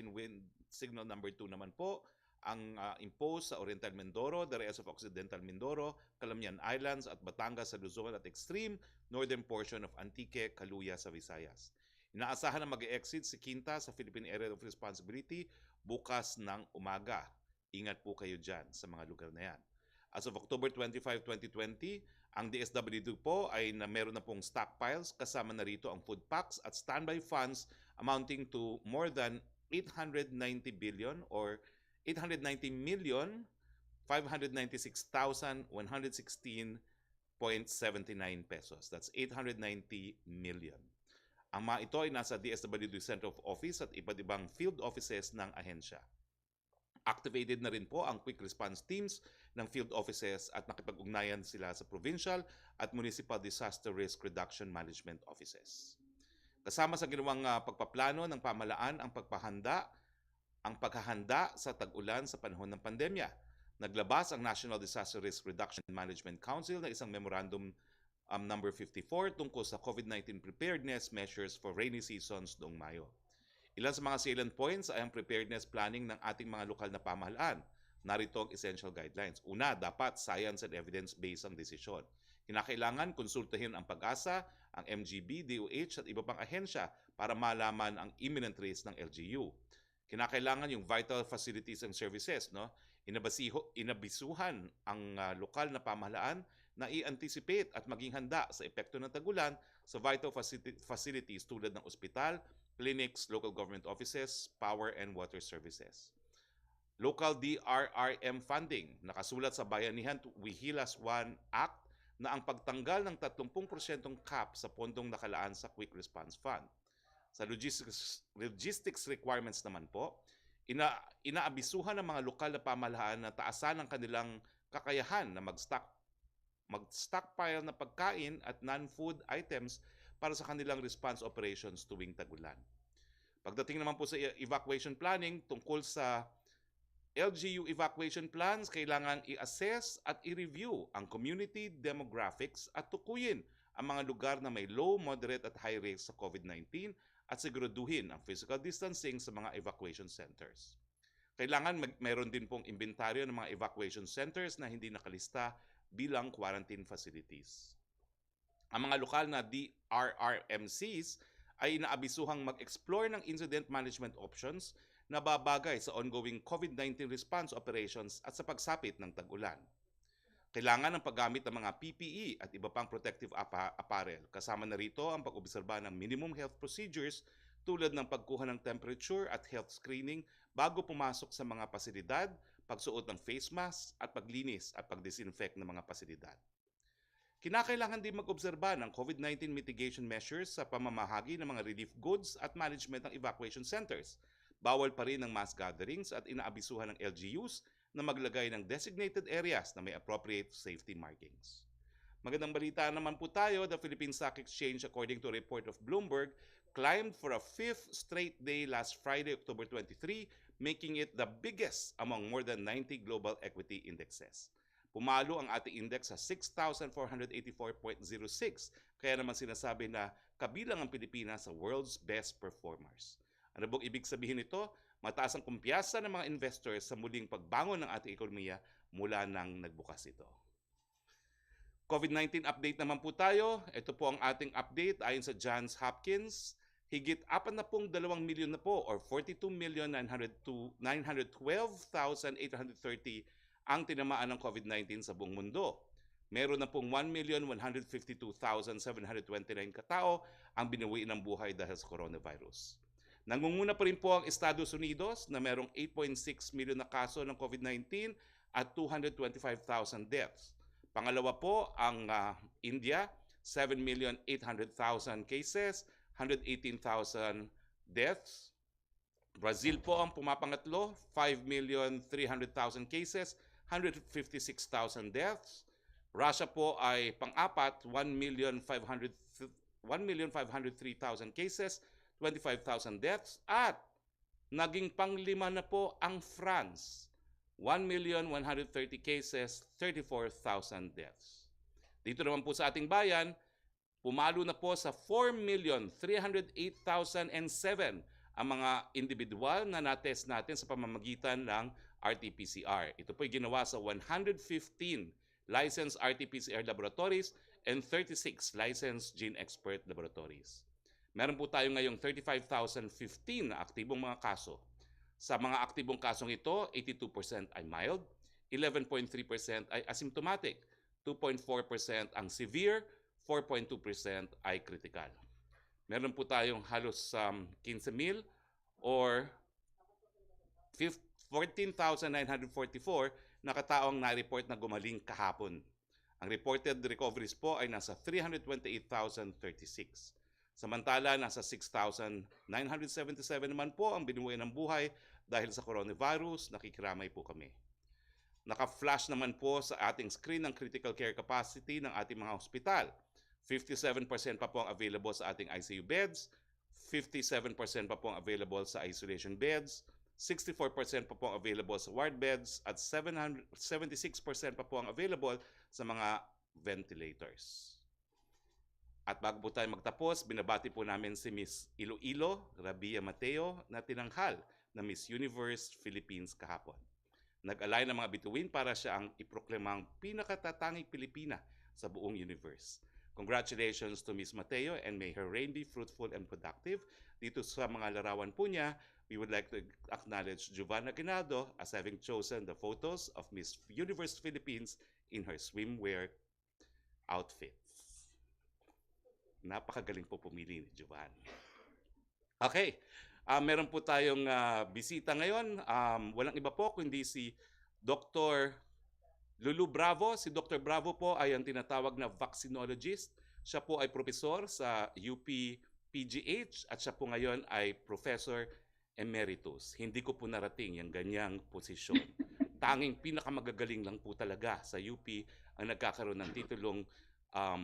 hurricane wind signal number 2 naman po ang imposed sa Oriental Mindoro, the rest of Occidental Mindoro, Calamian Islands at Batangas sa Luzon at extreme northern portion of Antique, Caluya sa Visayas. Inaasahan na mag-exit si Quinta sa Philippine Area of Responsibility bukas ng umaga. Ingat po kayo dyan sa mga lugar na yan. As of October 25, 2020, ang DSWD po ay meron na pong stockpiles kasama na rito ang food packs at standby funds amounting to more than 890 billion or 890,596,116.79 pesos. That's 890 million. Ang mga ito ay nasa DSWD Center of Office at iba't ibang field offices ng ahensya. Activated na rin po ang quick response teams ng field offices at nakipag-ugnayan sila sa provincial at municipal disaster risk reduction management offices. Kasama sa ginawang pagpaplano ng pamahalaan ang paghahanda sa tag-ulan sa panahon ng pandemya. Naglabas ang National Disaster Risk Reduction Management Council na isang memorandum number 54 tungkol sa COVID-19 preparedness measures for rainy seasons noong Mayo. Ilan sa mga salient points ay ang preparedness planning ng ating mga lokal na pamahalaan. Narito ang essential guidelines. Una, dapat science and evidence-based ang desisyon. Kinakailangan konsultahin ang PAG-ASA, ang MGB, DOH at iba pang ahensya para malaman ang imminent risk ng LGU. Kinakailangan yung vital facilities and services, no? Inabisuhan ang lokal na pamahalaan na i-anticipate at maging handa sa epekto ng tagulan sa vital facilities tulad ng ospital, clinics, local government offices, power and water services. Local DRRM funding, nakasulat sa Bayanihan We Heal as One Act na ang pagtanggal ng 30% cap sa pondong nakalaan sa Quick Response Fund. Sa logistics requirements naman po, inaabisuhan ng mga lokal na pamahalaan na taasan ang kanilang kakayahan na mag-stockpile na pagkain at non-food items para sa kanilang response operations tuwing tag-ulan. Pagdating naman po sa evacuation planning, tungkol sa LGU evacuation plans, kailangan i-assess at i-review ang community demographics at tukuyin ang mga lugar na may low, moderate at high risk sa COVID-19 at siguraduhin ang physical distancing sa mga evacuation centers. Kailangan mayroon din pong inventaryo ng mga evacuation centers na hindi nakalista bilang quarantine facilities. Ang mga lokal na DRRMCs ay inaabisuhang mag-explore ng incident management options na babagay sa ongoing COVID-19 response operations at sa pagsapit ng tag-ulan. Kailangan ng paggamit ng mga PPE at iba pang protective apparel. Kasama na rito ang pag-obserba ng minimum health procedures tulad ng pagkuha ng temperature at health screening bago pumasok sa mga pasilidad, pagsuot ng face mask at paglinis at pagdisinfect ng mga pasilidad. Kinakailangan din mag-obserba ng COVID-19 mitigation measures sa pamamahagi ng mga relief goods at management ng evacuation centers. Bawal pa rin ang mass gatherings at inaabisuhan ng LGUs na maglagay ng designated areas na may appropriate safety markings. Magandang balita naman po tayo, the Philippine Stock Exchange, according to a report of Bloomberg, climbed for a 5th straight day last Friday, October 23, making it the biggest among more than 90 global equity indexes. Pumalo ang ating index sa 6,484.06, kaya naman sinasabi na kabilang ang Pilipinas sa world's best performers. Ano bang ibig sabihin nito? Mataas ang kumpiyansa ng mga investors sa muling pagbangon ng ating ekonomiya mula nang nagbukas ito. COVID-19 update naman po tayo. Ito po ang ating update ayon sa Johns Hopkins. Higit 42 milyon na po or 42,912,830 ang tinamaan ng COVID-19 sa buong mundo. Meron na pong 1,152,729 katao ang binawi ng buhay dahil sa coronavirus. Nangunguna pa rin po ang Estados Unidos na merong 8.6 milyon na kaso ng COVID-19 at 225,000 deaths. Pangalawa po ang India, 7,800,000 cases, 118,000 deaths. Brazil po ang pumapangatlo, 5,300,000 cases, 156,000 deaths. Russia po ay pang-apat, 1,503,000 cases, 25,000 deaths, at naging pang-lima na po ang France, 1,130 cases, 34,000 deaths. Dito naman po sa ating bayan, pumalo na po sa 4,308,007 ang mga individual na natest natin sa pamamagitan ng RT-PCR. Ito po'y ginawa sa 115 licensed RT-PCR laboratories and 36 licensed gene expert laboratories. Meron po tayo ngayong 35,015 na aktibong mga kaso. Sa mga aktibong kasong ito, 82% ay mild, 11.3% ay asymptomatic, 2.4% ang severe, 4.2% ay critical. Meron po tayong halos 15,000 or 14,944 na kataong na-report na gumaling kahapon. Ang reported recoveries po ay nasa 328,036. Samantala, nasa 6,977 naman po ang binuhay ng buhay dahil sa coronavirus. Nakikiramay po kami. Naka-flash naman po sa ating screen ng critical care capacity ng ating mga hospital. 57% pa po ang available sa ating ICU beds, 57% pa po ang available sa isolation beds, 64% pa po ang available sa ward beds, at 76% pa po ang available sa mga ventilators. At bago po tayo magtapos, binabati po namin si Miss Iloilo Rabia Mateo na tinanghal na Miss Universe Philippines kahapon. Nag-alay ng mga bituin para siya ang iproklamang pinakatatanging Pilipina sa buong universe. Congratulations to Miss Mateo and may her reign be fruitful and productive. Dito sa mga larawan po niya, we would like to acknowledge Giovanna Guinaldo as having chosen the photos of Miss Universe Philippines in her swimwear outfits. Napakagaling po pumili ni Giovanna. Okay, meron po tayong bisita ngayon. Walang iba po kundi si Dr. Lulu Bravo. Si Dr. Bravo po ay ang tinatawag na vaccinologist. Siya po ay profesor sa UP PGH at siya po ngayon ay Professor Emeritus. Hindi ko po narating yung ganyang posisyon. Tanging pinakamagagaling lang po talaga sa UP ang nagkakaroon ng titulong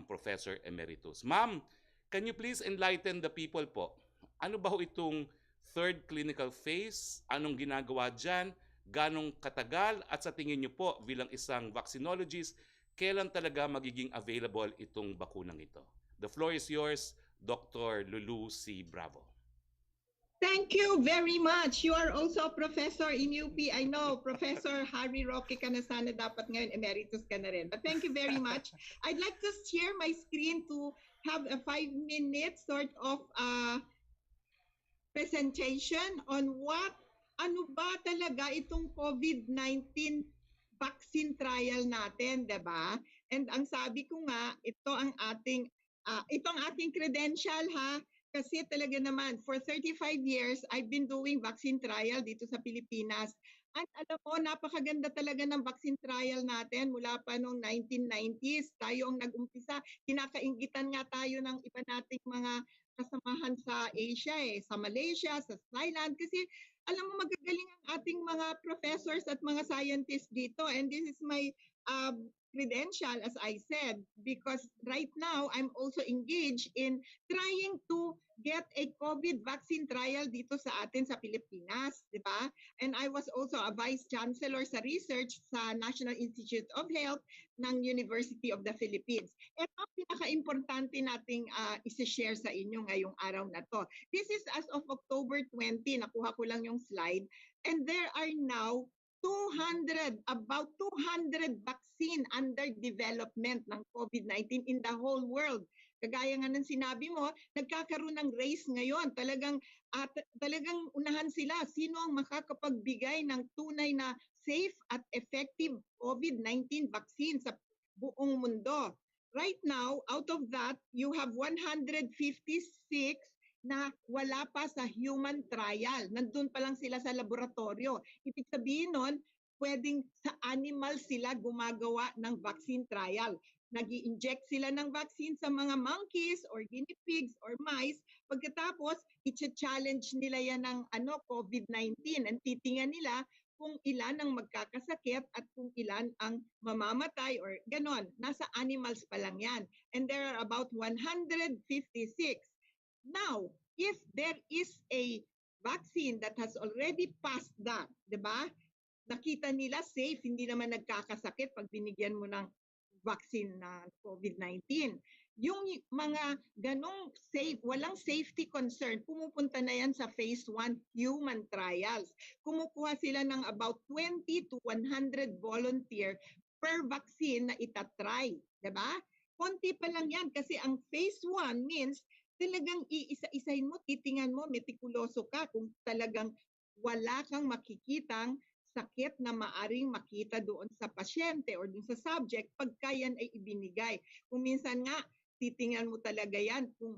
Professor Emeritus. Ma'am, can you please enlighten the people po? Ano ba ho itong third clinical phase? Anong ginagawa dyan? Ganong katagal? At sa tingin niyo po bilang isang vaccinologist, kailan talaga magiging available itong bakunang ito? The floor is yours, Dr. Lulu C. Bravo. Thank you very much. You are also a professor in UP. I know, Professor Harry Roque ka na sana dapat ngayon, emeritus ka na rin. But thank you very much. I'd like to share my screen to have a 5-minute sort of presentation on ano ba talaga itong COVID-19 vaccine trial natin, 'di ba? And ang sabi ko nga, ito ang ating credential ha. Kasi talaga naman, for 35 years, I've been doing vaccine trial dito sa Pilipinas. At alam mo, napakaganda talaga ng vaccine trial natin mula pa noong 1990s. Tayo ang nag-umpisa. Kinakainggitan nga tayo ng iba nating mga kasamahan sa Asia, sa Malaysia, sa Thailand. Kasi alam mo, magagaling ang ating mga professors at mga scientists dito. And this is my credential, as I said, because right now I'm also engaged in trying to get a COVID vaccine trial dito sa atin sa Pilipinas, di ba? And I was also a vice chancellor sa research sa National Institute of Health ng University of the Philippines. Ito ang pinaka-importante nating isi-share sa inyo ngayong araw na to. This is as of October 20, nakuha ko lang yung slide, and there are now about 200 vaccine under development ng COVID-19 in the whole world. Kagaya nga ng sinabi mo, nagkakaroon ng race ngayon. Talagang unahan sila. Sino ang makakapagbigay ng tunay na safe at effective COVID-19 vaccine sa buong mundo? Right now, out of that, you have 156 na wala pa sa human trial. Nandun pa lang sila sa laboratorio. Ibig sabihin nun, pwedeng sa animal sila gumagawa ng vaccine trial. Nag-i-inject sila ng vaccine sa mga monkeys or guinea pigs or mice. Pagkatapos, i-challenge nila yan ng COVID-19. And titingnan nila kung ilan ang magkakasakit at kung ilan ang mamamatay or ganon. Nasa animals pa lang yan. And there are about 156. Now, if there is a vaccine that has already passed that, di ba? Nakita nila safe, hindi naman nagkakasakit pag binigyan mo ng vaccine na COVID-19. yung mga ganong walang safety concern, pumupunta na yan sa phase 1 human trials. Kumukuha sila ng about 20 to 100 volunteer per vaccine na itatry. Diba? Konti pa lang yan kasi ang phase 1 means talagang iisa-isahin mo, titingan mo, metikuloso ka kung talagang wala kang makikitang sakit na maaring makita doon sa pasyente or doon sa subject pagka yan ay ibinigay. Kung minsan nga, titingnan mo talaga yan kung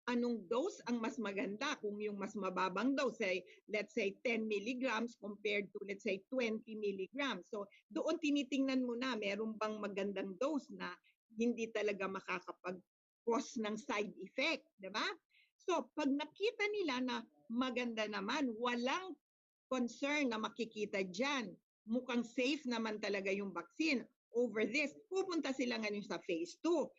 anong dose ang mas maganda. Kung yung mas mababang dose ay, let's say, 10 milligrams compared to, let's say, 20 milligrams. So, doon tinitingnan mo na, meron bang magandang dose na hindi talaga makakapag-cause ng side effect. Diba? So, pag nakita nila na maganda naman, walang concern na makikita dyan, mukhang safe naman talaga yung vaccine over this, pupunta sila ngayon sa phase 2.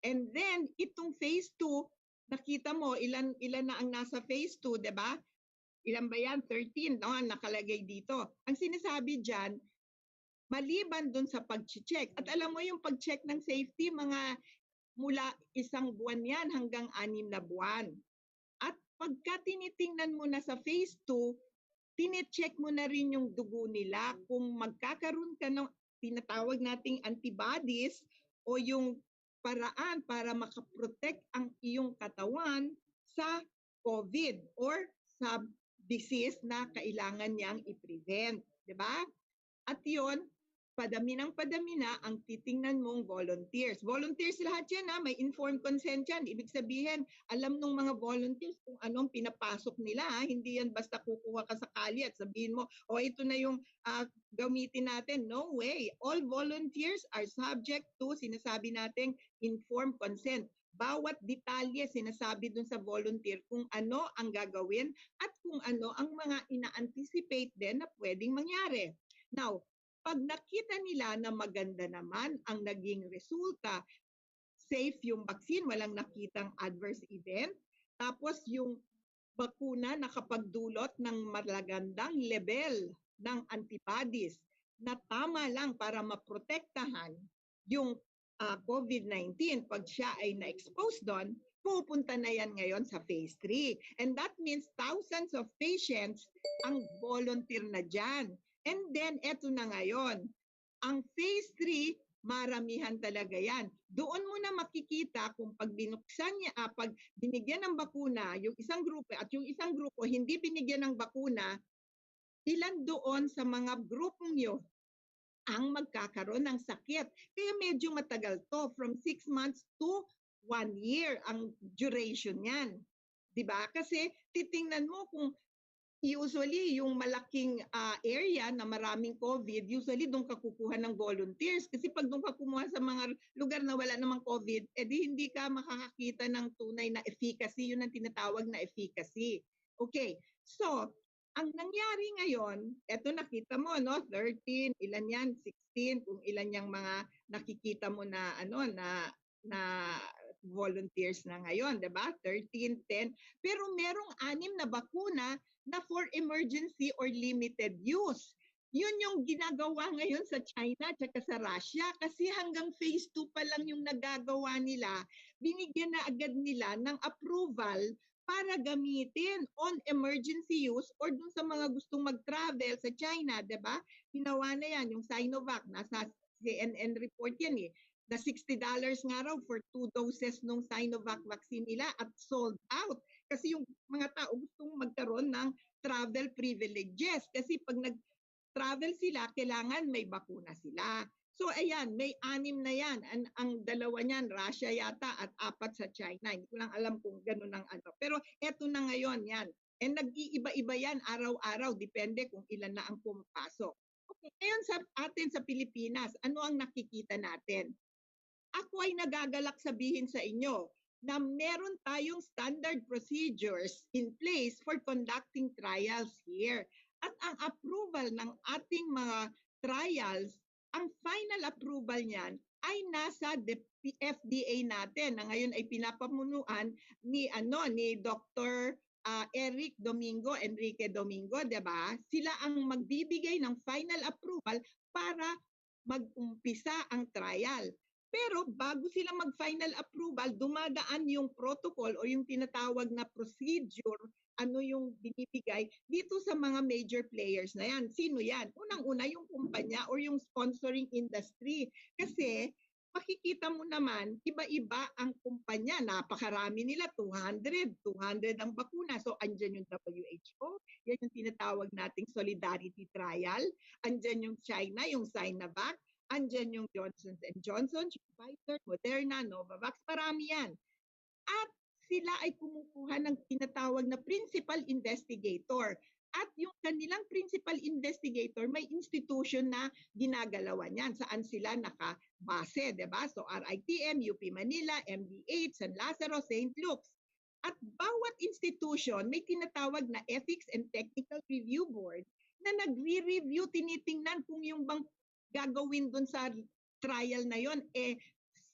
And then, itong phase 2, nakita mo ilan na ang nasa phase 2, 'di ba? Ilan ba yan? 13, no? Nakalagay dito. Ang sinasabi diyan, maliban dun sa pag-check. At alam mo yung pag-check ng safety, mga mula 1 buwan yan hanggang 6 na buwan. At pagka tinitingnan mo na sa phase 2, tine-check mo na rin yung dugo nila kung magkakaroon ka ng tinatawag nating antibodies o yung paraan para makaprotect ang iyong katawan sa COVID or sa disease na kailangan niyang i-prevent. Diba? At yun, padami na ang titingnan mong volunteers. Volunteers lahat yan, ha? May informed consent yan. Ibig sabihin, alam ng mga volunteers kung anong pinapasok nila. Ha? Hindi yan basta kukuha ka sa kali at sabihin mo, ito na yung gamitin natin. No way. All volunteers are subject to, sinasabi natin, informed consent. Bawat detalye sinasabi dun sa volunteer kung ano ang gagawin at kung ano ang mga ina-anticipate din na pwedeng mangyari. Now, pag nakita nila na maganda naman ang naging resulta, safe yung vaccine, walang nakitang adverse event, tapos yung bakuna nakapagdulot ng malagandang level ng antibodies na tama lang para maprotektahan yung COVID-19 pag siya ay na-expose doon, pupunta na yan ngayon sa phase 3. And that means thousands of patients ang volunteer na dyan. And then, eto na ngayon. Ang phase 3, maramihan talaga yan. Doon mo na makikita kung pag binuksan niya, pag binigyan ng bakuna, yung isang grupo at yung isang grupo hindi binigyan ng bakuna, ilan doon sa mga grupong nyo ang magkakaroon ng sakit. Kaya medyo matagal to, from 6 months to 1 year ang duration niyan. Diba? Kasi titingnan mo kung usually, yung malaking area na maraming COVID, usually doon ka kukuha ng volunteers. Kasi pag doon ka kumuha sa mga lugar na wala namang COVID, edi hindi ka makakakita ng tunay na efficacy. Yun ang tinatawag na efficacy. Okay, so, ang nangyari ngayon, eto nakita mo, no? 13, ilan yan? 16, kung ilan yung mga nakikita mo na, na volunteers na ngayon, 'di ba? 13, 10. Pero merong 6 na bakuna na for emergency or limited use. Yun yung ginagawa ngayon sa China at sa Russia kasi hanggang phase 2 pa lang yung nagagawa nila, binigyan na agad nila ng approval para gamitin on emergency use or dun sa mga gustong mag-travel sa China, 'di ba? Ginawa na yan, yung Sinovac, nasa CNN report yan eh na $60 nga raw for 2 doses ng Sinovac vaccine nila at sold out. Kasi yung mga tao gustong magkaroon ng travel privileges. Kasi pag nag-travel sila, kailangan may bakuna sila. So ayan, may 6 na yan. Ang dalawa niyan, Russia yata at 4 sa China. Hindi ko lang alam kung ganun ang ano. Pero eto na ngayon yan. And nag-iiba-iba yan araw-araw. Depende kung ilan na ang pumapasok. Okay, ngayon sa atin sa Pilipinas, ano ang nakikita natin? Ako ay nagagalak sabihin sa inyo na meron tayong standard procedures in place for conducting trials here. At ang approval ng ating mga trials, ang final approval niyan ay nasa FDA natin na ngayon ay pinapamunuan ni Dr. Enrique Domingo, 'di ba? Sila ang magbibigay ng final approval para mag-umpisa ang trial. Pero bago sila mag-final approval, dumadaan yung protocol o yung tinatawag na procedure, ano yung binibigay dito sa mga major players na yan. Sino yan? Unang-una yung kumpanya or yung sponsoring industry. Kasi makikita mo naman, iba-iba ang kumpanya. Napakarami nila, 200 ang bakuna. So, andyan yung WHO, yan yung tinatawag nating solidarity trial. Andyan yung China, yung Sinovac. Andyan yung Johnson Johnson, Pfizer, Moderna, Novavax, marami yan. At sila ay kumukuha ng tinatawag na principal investigator. At yung kanilang principal investigator, may institution na ginagalawan yan. Saan sila nakabase, diba? So RITM, UP Manila, MDH, San Lazaro, St. Luke's. At bawat institution may tinatawag na Ethics and Technical Review Board na nagre-review, tinitingnan kung yung bang gagawin dun sa trial na yon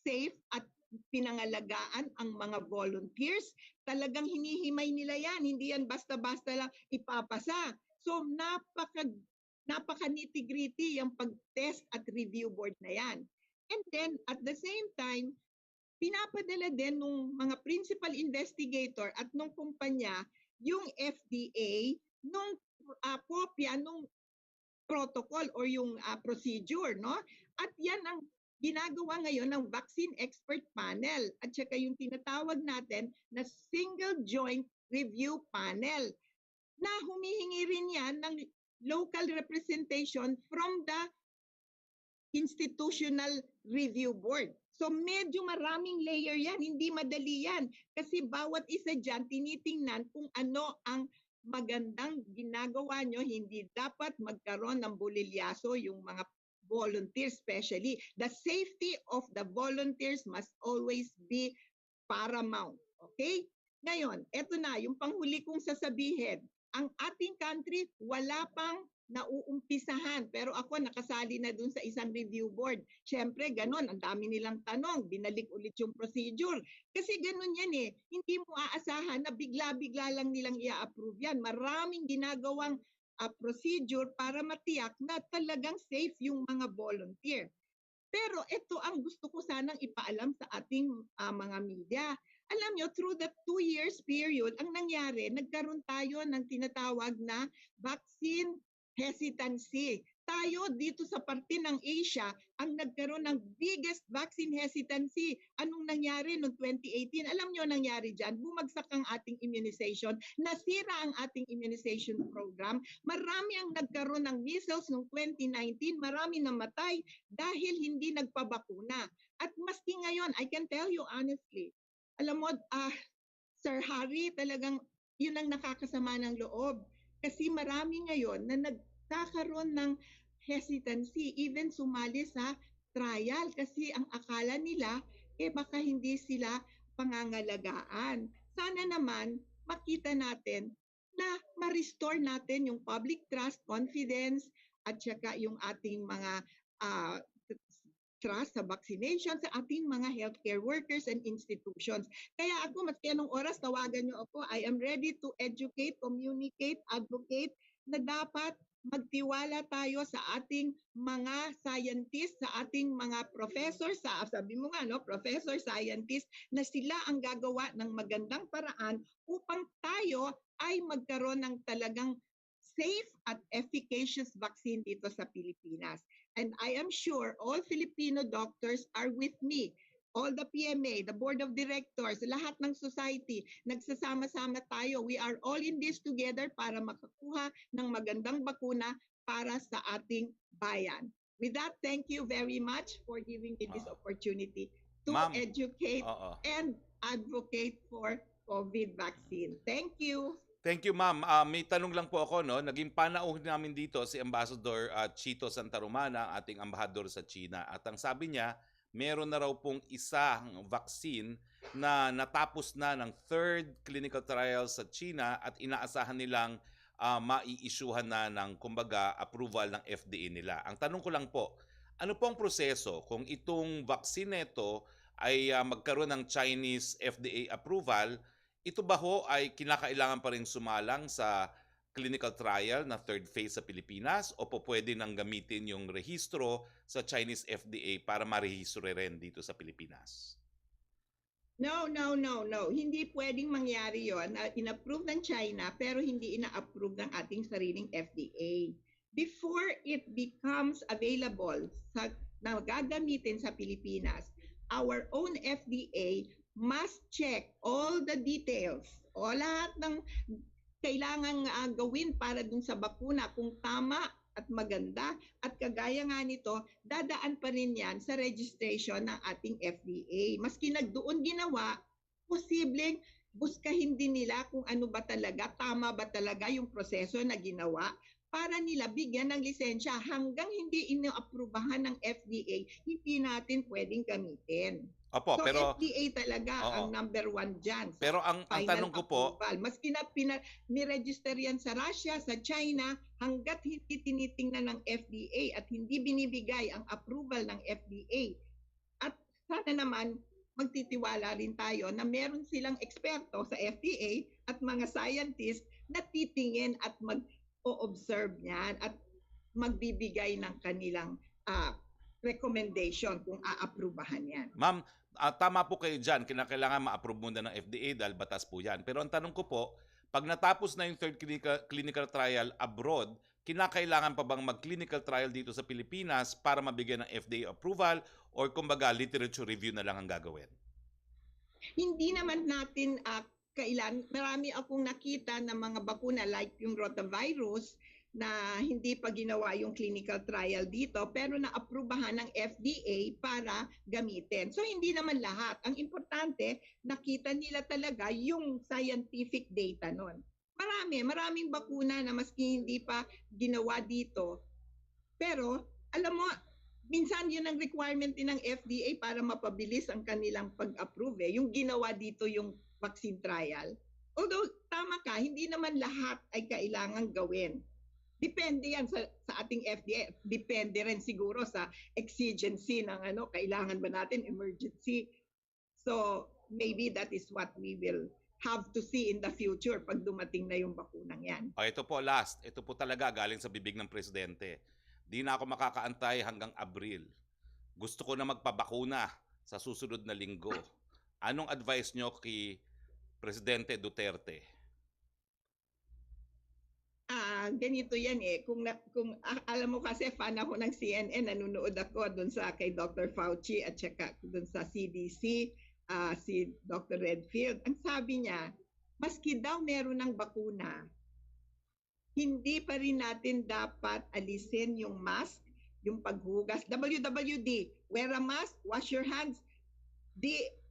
safe at pinangalagaan ang mga volunteers. Talagang hinihimay nila yan. Hindi yan basta-basta lang ipapasa. So napaka nitty-gritty yung pag-test at review board na yan. And then at the same time, pinapadala din nung mga principal investigator at nung kumpanya yung FDA nung kopya nung protocol or yung procedure, no? At yan ang ginagawa ngayon ng Vaccine Expert Panel at saka yung tinatawag natin na Single Joint Review Panel na humihingi rin yan ng local representation from the Institutional Review Board. So medyo maraming layer yan, hindi madali yan. Kasi bawat isa dyan, tinitingnan kung ano ang magandang ginagawa nyo. Hindi dapat magkaroon ng bulilyaso yung mga volunteers, especially. The safety of the volunteers must always be paramount. Okay? Ngayon, eto na, yung panghuli kong sasabihin. Ang ating country, wala pang nauumpisahan. Pero ako nakasali na dun sa isang review board. Siyempre, ganun. Ang dami nilang tanong. Binalik ulit yung procedure. Kasi ganun yan eh. Hindi mo aasahan na bigla-bigla lang nilang i-approve yan. Maraming ginagawang procedure para matiyak na talagang safe yung mga volunteer. Pero ito ang gusto ko sanang ipaalam sa ating mga media. Alam nyo, through the 2 years period, ang nangyari, nagkaroon tayo ng tinatawag na vaccine hesitancy. Tayo dito sa parte ng Asia ang nagkaroon ng biggest vaccine hesitancy. Anong nangyari noong 2018? Alam nyo nangyari dyan? Bumagsak ang ating immunization, nasira ang ating immunization program. Marami ang nagkaroon ng measles noong 2019, marami namatay dahil hindi nagpabakuna. At maski ngayon, I can tell you honestly, alam mo, Sir Harry, talagang yun ang nakakasama ng loob. Kasi marami ngayon na nagkakaroon ng hesitancy, even sumali sa trial kasi ang akala nila, baka hindi sila pangangalagaan. Sana naman makita natin na ma-restore natin yung public trust, confidence, at saka yung ating mga trust sa vaccination sa ating mga healthcare workers and institutions. Kaya ako, maski anong oras, tawagan nyo ako. I am ready to educate, communicate, advocate na dapat magtiwala tayo sa ating mga scientists, sa ating mga professors, sabi mo nga, no, professor, scientists, na sila ang gagawa ng magandang paraan upang tayo ay magkaroon ng talagang safe at efficacious vaccine dito sa Pilipinas. And I am sure all Filipino doctors are with me. All the PMA, the board of directors, lahat ng society, nagsasama-sama tayo. We are all in this together para makakuha ng magandang bakuna para sa ating bayan. With that, thank you very much for giving me this opportunity to educate and advocate for COVID vaccine. Thank you. Thank you, ma'am. May tanong lang po ako, no? Naging panauhin namin dito si Ambassador Chito Santarumana, ang ating ambassador sa China. At ang sabi niya, meron na raw pong isang vaccine na natapos na ng 3rd clinical trial sa China at inaasahan nilang mai-issuehan na ng, kumbaga, approval ng FDA nila. Ang tanong ko lang po, ano pong proseso kung itong vaccine nito ay magkaroon ng Chinese FDA approval? Ito ba ho ay kinakailangan pa rin sumalang sa clinical trial na third phase sa Pilipinas o po pwede nang gamitin yung rehistro sa Chinese FDA para marehistro rin dito sa Pilipinas? No, no, no, no. Hindi pwedeng mangyari yon na in-approve ng China pero hindi ina-approve ng ating sariling FDA. Before it becomes available na gagamitin sa Pilipinas, our own FDA must check all the details o lahat ng kailangang gawin para dun sa bakuna kung tama at maganda at kagaya nga nito, dadaan pa rin yan sa registration ng ating FDA. Maski nagdoon ginawa, posibleng buskahin din nila kung ano ba talaga, tama ba talaga yung proseso na ginawa para nila bigyan ng lisensya. Hanggang hindi inoaprubahan ng FDA, hindi natin pwedeng gamitin. Opo, So pero FDA talaga ang number one dyan sa pero ang final tanong ko po, approval. Maski na ni-register yan sa Russia, sa China, hanggat hindi tinitingnan ng FDA at hindi binibigay ang approval ng FDA. At sana naman magtitiwala rin tayo na meron silang eksperto sa FDA at mga scientists na titingin at mag-o-observe niyan at magbibigay ng kanilang recommendation kung aaprubahan yan. ma'am, tama po kayo dyan, kinakailangan ma-approve muna ng FDA dahil batas po yan. Pero ang tanong ko po, pag natapos na yung third clinical trial abroad, kinakailangan pa bang mag-clinical trial dito sa Pilipinas para mabigyan ng FDA approval or kumbaga literature review na lang ang gagawin? Hindi naman natin marami akong nakita ng mga bakuna like yung rotavirus na hindi pa ginawa yung clinical trial dito pero naaprubahan ng FDA para gamitin. So hindi naman lahat. Ang importante, nakita nila talaga yung scientific data nun. Maraming bakuna na maski hindi pa ginawa dito. Pero alam mo, minsan yun ang requirement din ng FDA para mapabilis ang kanilang pag-approve. Yung ginawa dito yung vaccine trial. Although tama ka, hindi naman lahat ay kailangang gawin. Depende yan sa ating FDA. Depende rin siguro sa exigency ng kailangan ba natin emergency. So maybe that is what we will have to see in the future pag dumating na yung bakunang yan. Ito po last, ito po talaga galing sa bibig ng presidente. Di na ako makakaantay hanggang Abril. Gusto ko na magpabakuna sa susunod na linggo. Anong advice nyo kay Presidente Duterte? Ganito yan kung alam mo kasi fan ako ng CNN, nanonood ako doon sa kay Dr. Fauci at saka doon sa CDC, si Dr. Redfield. Ang sabi niya, maski daw meron ng bakuna, hindi pa rin natin dapat alisin yung mask, yung paghugas. WWD, wear a mask, wash your hands,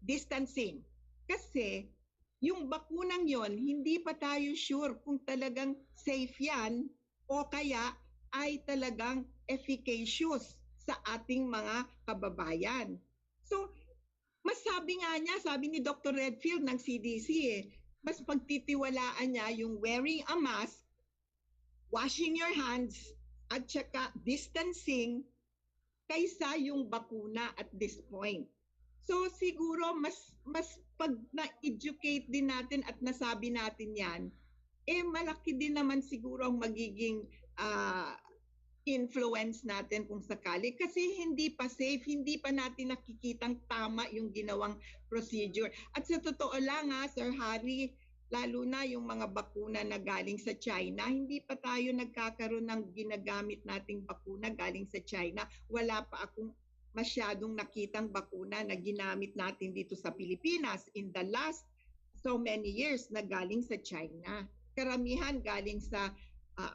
distancing. Kasi yung bakunang yon, hindi pa tayo sure kung talagang safe yan o kaya ay talagang efficacious sa ating mga kababayan. So, mas sabi ni Dr. Redfield ng CDC mas pagtitiwalaan niya yung wearing a mask, washing your hands, at saka distancing kaysa yung bakuna at this point. So siguro mas pag na-educate din natin at nasabi natin yan, malaki din naman siguro ang magiging influence natin kung sakali. Kasi hindi pa safe, hindi pa natin nakikitang tama yung ginawang procedure. At sa totoo lang Sir Harry, lalo na yung mga bakuna na galing sa China, hindi pa tayo nagkakaroon ng ginagamit nating bakuna galing sa China. Wala pa akong masyadong nakitang bakuna na ginamit natin dito sa Pilipinas in the last so many years na galing sa China. Karamihan galing sa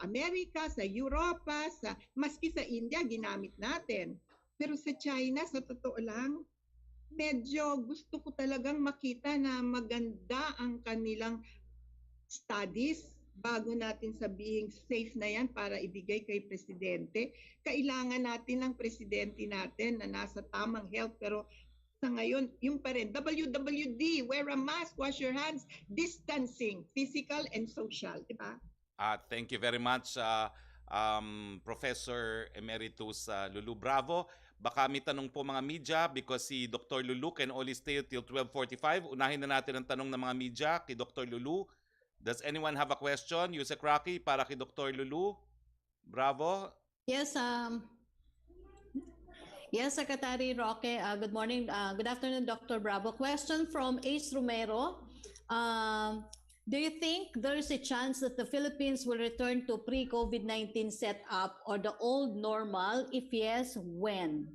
Amerika, sa Europa, maski sa India ginamit natin. Pero sa China, sa totoo lang, medyo gusto ko talagang makita na maganda ang kanilang studies bago natin sabihin safe na yan para ibigay kay Presidente. Kailangan natin ng Presidente natin na nasa tamang health pero sa ngayon, yung pa rin, WWD, wear a mask, wash your hands, distancing, physical and social, di ba? Thank you very much, Professor Emeritus Lulu Bravo. Baka may tanong po mga media because si Dr. Lulu can only stay till 12:45. Unahin na natin ang tanong ng mga media kay Dr. Lulu. Does anyone have a question? Yusek Rocky para kay Dr. Lulu. Bravo. Yes, yes, Secretary Roque. Good morning. Good afternoon, Dr. Bravo. Question from Ace Romero. Do you think there is a chance that the Philippines will return to pre-COVID-19 setup or the old normal? If yes, when?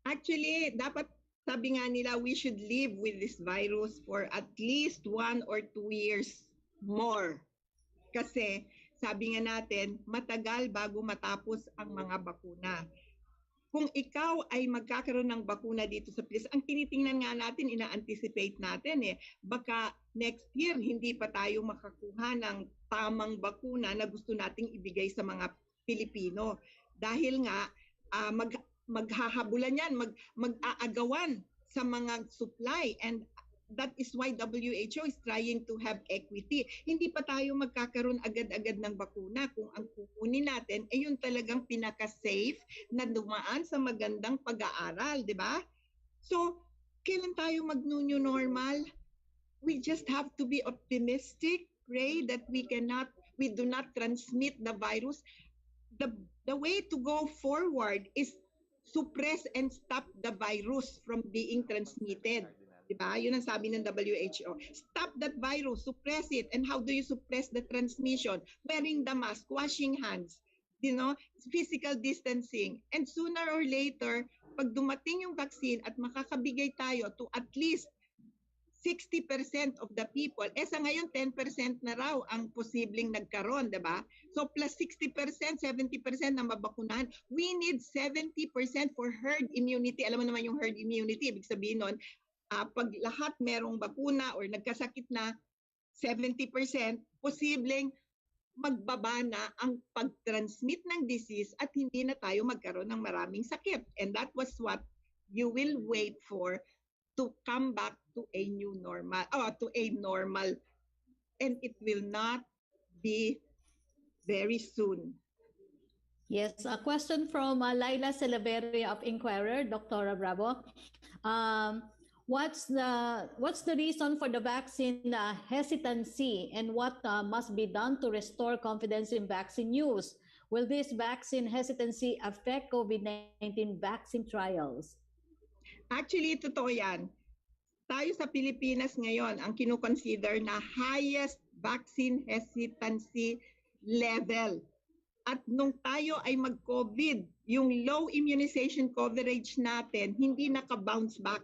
Actually, dapat sabi nga nila, we should live with this virus for at least 1 or 2 years more. Kasi sabi nga natin, matagal bago matapos ang mga bakuna. Kung ikaw ay magkakaroon ng bakuna dito sa Pilipinas, ang tinitingnan nga natin, ina-anticipate natin baka next year hindi pa tayo makakuha ng tamang bakuna na gusto nating ibigay sa mga Pilipino. Dahil nga maghahabulan yan, mag-aagawan sa mga supply, and that is why WHO is trying to have equity. Hindi pa tayo magkakaroon agad-agad ng bakuna kung ang kukunin natin ay yung talagang pinaka-safe na dumaan sa magandang pag-aaral, di ba? So, kailan tayo mag-new normal? We just have to be optimistic, pray that we do not transmit the virus. The way to go forward is suppress and stop the virus from being transmitted. Diba? Yun ang sabi ng WHO. Stop that virus, suppress it. And how do you suppress the transmission? Wearing the mask, washing hands, physical distancing. And sooner or later, pag dumating yung vaccine at makakabigay tayo to at least 60% of the people, sa ngayon 10% na raw ang posibleng nagkaroon, diba? So plus 60%, 70% na mabakunahan. We need 70% for herd immunity. Alam mo naman yung herd immunity, ibig sabihin nun, pag lahat merong bakuna or nagkasakit na, 70%, posibleng magbaba na ang pag-transmit ng disease at hindi na tayo magkaroon ng maraming sakit. And that was what you will wait for to come back to a new normal, to a normal. And it will not be very soon. Yes, a question from Laila Celaveri of Inquirer, Dr. Bravo. What's the reason for the vaccine hesitancy, and what must be done to restore confidence in vaccine use? Will this vaccine hesitancy affect COVID-19 vaccine trials? Actually, totoo yan. Tayo sa Pilipinas ngayon, ang kinukonsider na highest vaccine hesitancy level. At nung tayo ay mag-COVID, yung low immunization coverage natin, hindi naka-bounce back.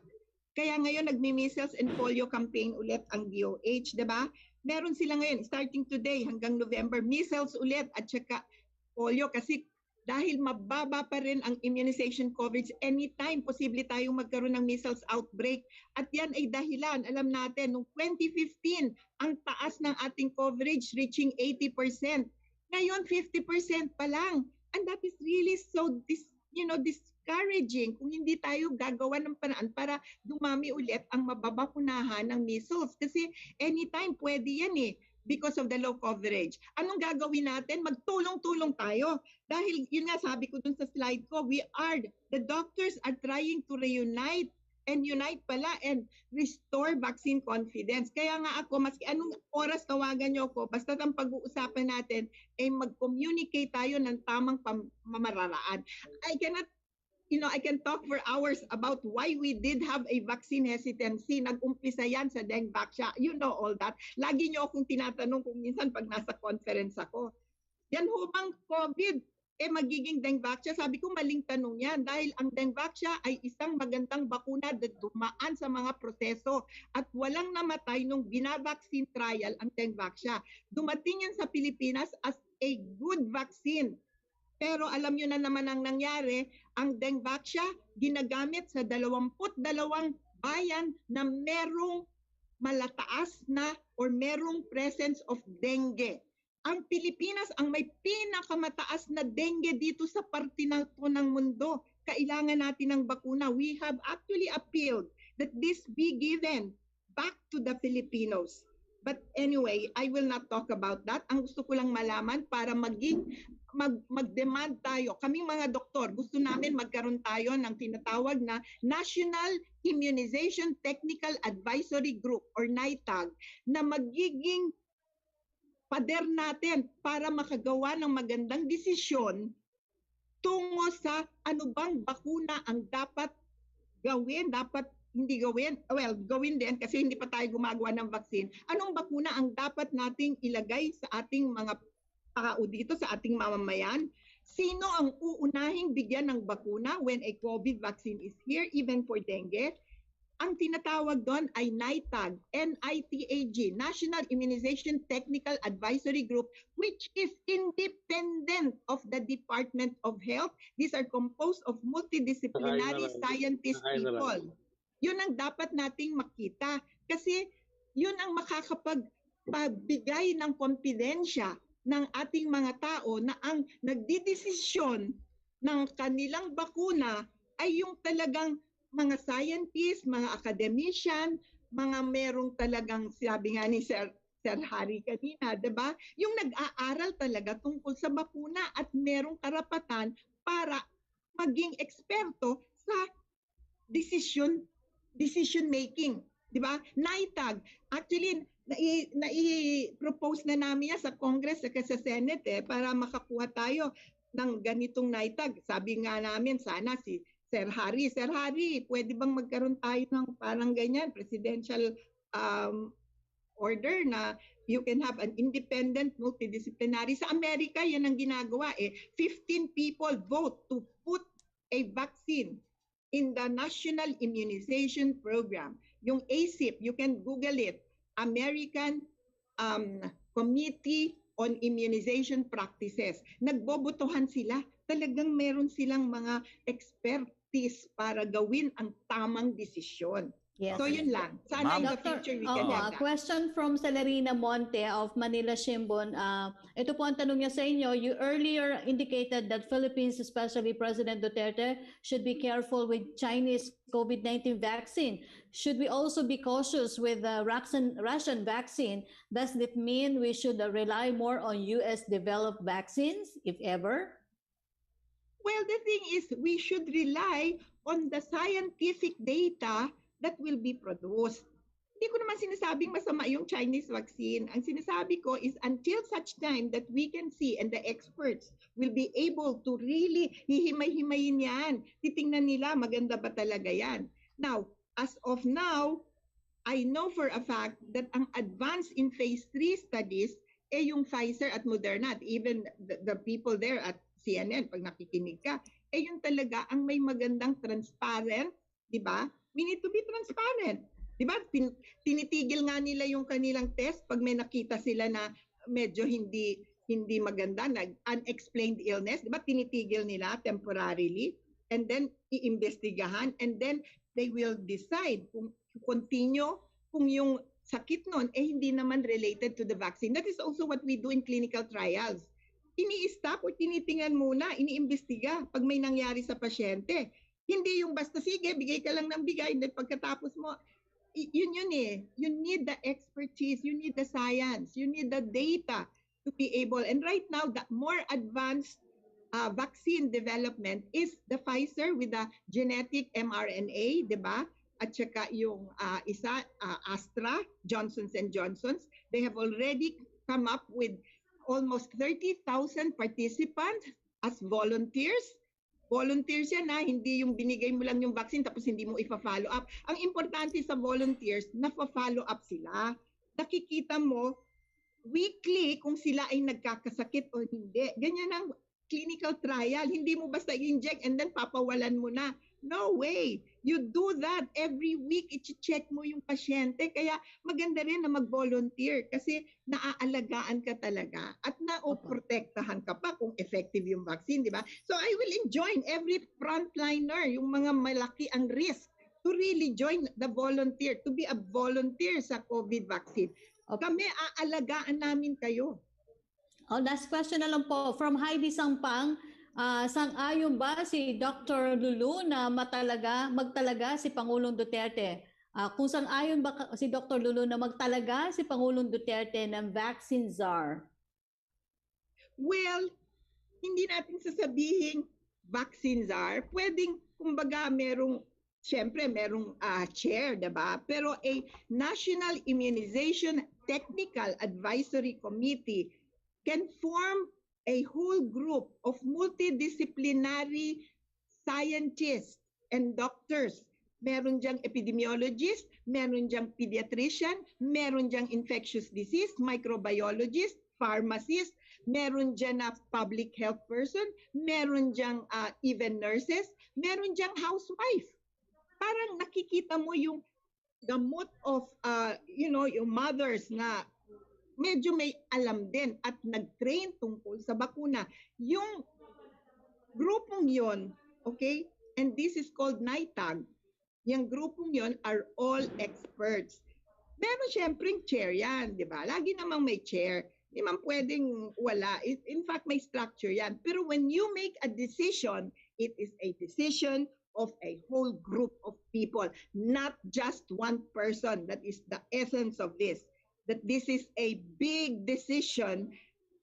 Kaya ngayon nagmi-measles and polio campaign ulit ang DOH, di ba? Meron sila ngayon, starting today hanggang November, measles ulit at saka polio kasi dahil mababa pa rin ang immunization coverage, anytime posible tayong magkaroon ng measles outbreak. At yan ay dahilan, alam natin, noong 2015, ang taas ng ating coverage reaching 80%. Ngayon, 50% pa lang. And that is really so discouraging kung hindi tayo gagawa ng paraan para dumami ulit ang mababakunahan ng measles. Kasi anytime pwede yan because of the low coverage. Anong gagawin natin? Magtulong-tulong tayo. Dahil yun nga sabi ko dun sa slide ko, the doctors are trying to unite and restore vaccine confidence. Kaya nga ako, maski anong oras tawagan nyo ako, basta ang pag-uusapan natin ay mag-communicate tayo ng tamang pamamaraan. I can talk for hours about why we did have a vaccine hesitancy. Nag-umpisa yan sa Dengvaxia. You know all that. Lagi nyo akong tinatanong kung minsan pag nasa conference ako. Yan ho bang COVID? Magiging Dengvaxia? Sabi ko maling tanong yan dahil ang Dengvaxia ay isang magandang bakuna na dumaan sa mga proseso at walang namatay nung binavaccine trial ang Dengvaxia. Dumating yan sa Pilipinas as a good vaccine. Pero alam nyo na naman ang nangyari, ang Dengvaxia ginagamit sa 22 bayan na merong malataas na or merong presence of dengue. Ang Pilipinas ang may pinakamataas na dengue dito sa parte na ito ng mundo. Kailangan natin ng bakuna. We have actually appealed that this be given back to the Filipinos. But anyway, I will not talk about that. Ang gusto ko lang malaman para mag-demand tayo. Kaming mga doktor, gusto namin magkaroon tayo ng tinatawag na National Immunization Technical Advisory Group or NITAG na magiging pader natin para makagawa ng magandang desisyon tungo sa ano bang bakuna ang dapat gawin, dapat hindi gawin. Well, gawin din kasi hindi pa tayo gumagawa ng vaccine. Anong bakuna ang dapat nating ilagay sa ating mga tao dito, sa ating mamamayan? Sino ang uunahing bigyan ng bakuna when a COVID vaccine is here, even for dengue? Ang tinatawag doon ay NITAG, N-I-T-A-G, National Immunization Technical Advisory Group, which is independent of the Department of Health. These are composed of multidisciplinary scientist people. Yun ang dapat nating makita kasi yun ang makakapagbigay ng kompidensya ng ating mga tao na ang nagdidesisyon ng kanilang bakuna ay yung talagang mga scientists, mga academician, mga merong talagang, sabi nga ni Sir Harry kanina, diba? Yung nag-aaral talaga tungkol sa bakuna at merong karapatan para maging eksperto sa decision making. Diba? NITAG, actually, nai-propose na namin yan sa Congress at sa Senate para makakuha tayo ng ganitong NITAG. Sabi nga namin, sana si Sir Harry, pwede bang magkaroon tayo ng parang ganyan, presidential order na you can have an independent multidisciplinary. Sa Amerika, yan ang ginagawa 15 people vote to put a vaccine in the National Immunization Program. Yung ACIP, you can Google it, American Committee on Immunization Practices. Nagbobotohan sila. Talagang meron silang mga expertise para gawin ang tamang desisyon. Yes. So yun lang. Sana in the future we can have that. A question from Celerina Monte of Manila Shimbun. Ito po ang tanong niya sa inyo. You earlier indicated that Philippines, especially President Duterte, should be careful with Chinese COVID-19 vaccine. Should we also be cautious with the Russian vaccine? Does it mean we should rely more on US-developed vaccines, if ever? Well, the thing is, we should rely on the scientific data that will be produced. Hindi ko naman sinasabing masama yung Chinese vaccine. Ang sinasabi ko is until such time that we can see and the experts will be able to really hihimay-himayin yan. Titingnan nila maganda ba talaga yan. Now, as of now, I know for a fact that ang advance in phase 3 studies yung Pfizer at Moderna at even the people there at CNN, pag nakikinig ka, yun talaga ang may magandang transparent, di ba? We need to be transparent. Di ba? Tinitigil nga nila yung kanilang test pag may nakita sila na medyo hindi maganda, unexplained illness. Di ba? Tinitigil nila temporarily and then iimbestigahan and then they will decide kung continue kung yung sakit nun hindi naman related to the vaccine. That is also what we do in clinical trials. Ini-stop o tinitingnan muna, iniimbestiga pag may nangyari sa pasyente. Hindi yung basta sige, bigay ka lang ng bigay, and then pagkatapos mo, yun you need the expertise, you need the science, you need the data to be able. And right now, the more advanced vaccine development is the Pfizer with the genetic mRNA, di ba? At saka yung Astra, Johnson's & Johnson's. They have already come up with almost 30,000 participants as volunteers. Volunteers yan hindi yung binigay mo lang yung vaccine tapos hindi mo ipa-follow up. Ang importante sa volunteers, nafa-follow up sila. Nakikita mo weekly kung sila ay nagkakasakit o hindi. Ganyan ang clinical trial. Hindi mo basta i-inject and then papawalan mo na. No way. You do that every week. I-check mo yung pasyente. Kaya maganda rin na mag-volunteer kasi naaalagaan ka talaga at na-protektahan ka pa kung effective yung vaccine, di ba? So I will enjoin every frontliner, yung mga malaki ang risk, to really join the volunteer, to be a volunteer sa COVID vaccine. Kami, aalagaan namin kayo. Last question na lang po from Heidi Sangpang. Sang-ayon ba si Dr. Lulu na magtalaga si Pangulong Duterte? Kung sang-ayon ba si Dr. Lulu na magtalaga si Pangulong Duterte ng vaccine czar? Well, natin sasabihing vaccines are, pwedeng, kumbaga, siyempre, merong chair, diba? Pero a National Immunization Technical Advisory Committee can form a whole group of multidisciplinary scientists and doctors. Meron diyang epidemiologist, meron diyang pediatrician, meron diyang infectious disease, microbiologist, pharmacist, meron dyan na public health person, meron diyang even nurses, meron diyang housewife. Parang nakikita mo yung gamot of, yung mothers na medyo may alam din at nag-train tungkol sa bakuna. Yung grupong yon, okay? And this is called NITAG. Yung grupong yon are all experts. Meron siyempre chair yan, di ba? Lagi namang may chair. Di man pwedeng wala. In fact, may structure yan. Pero when you make a decision, it is a decision of a whole group of people, not just one person. That is the essence of this. That this is a big decision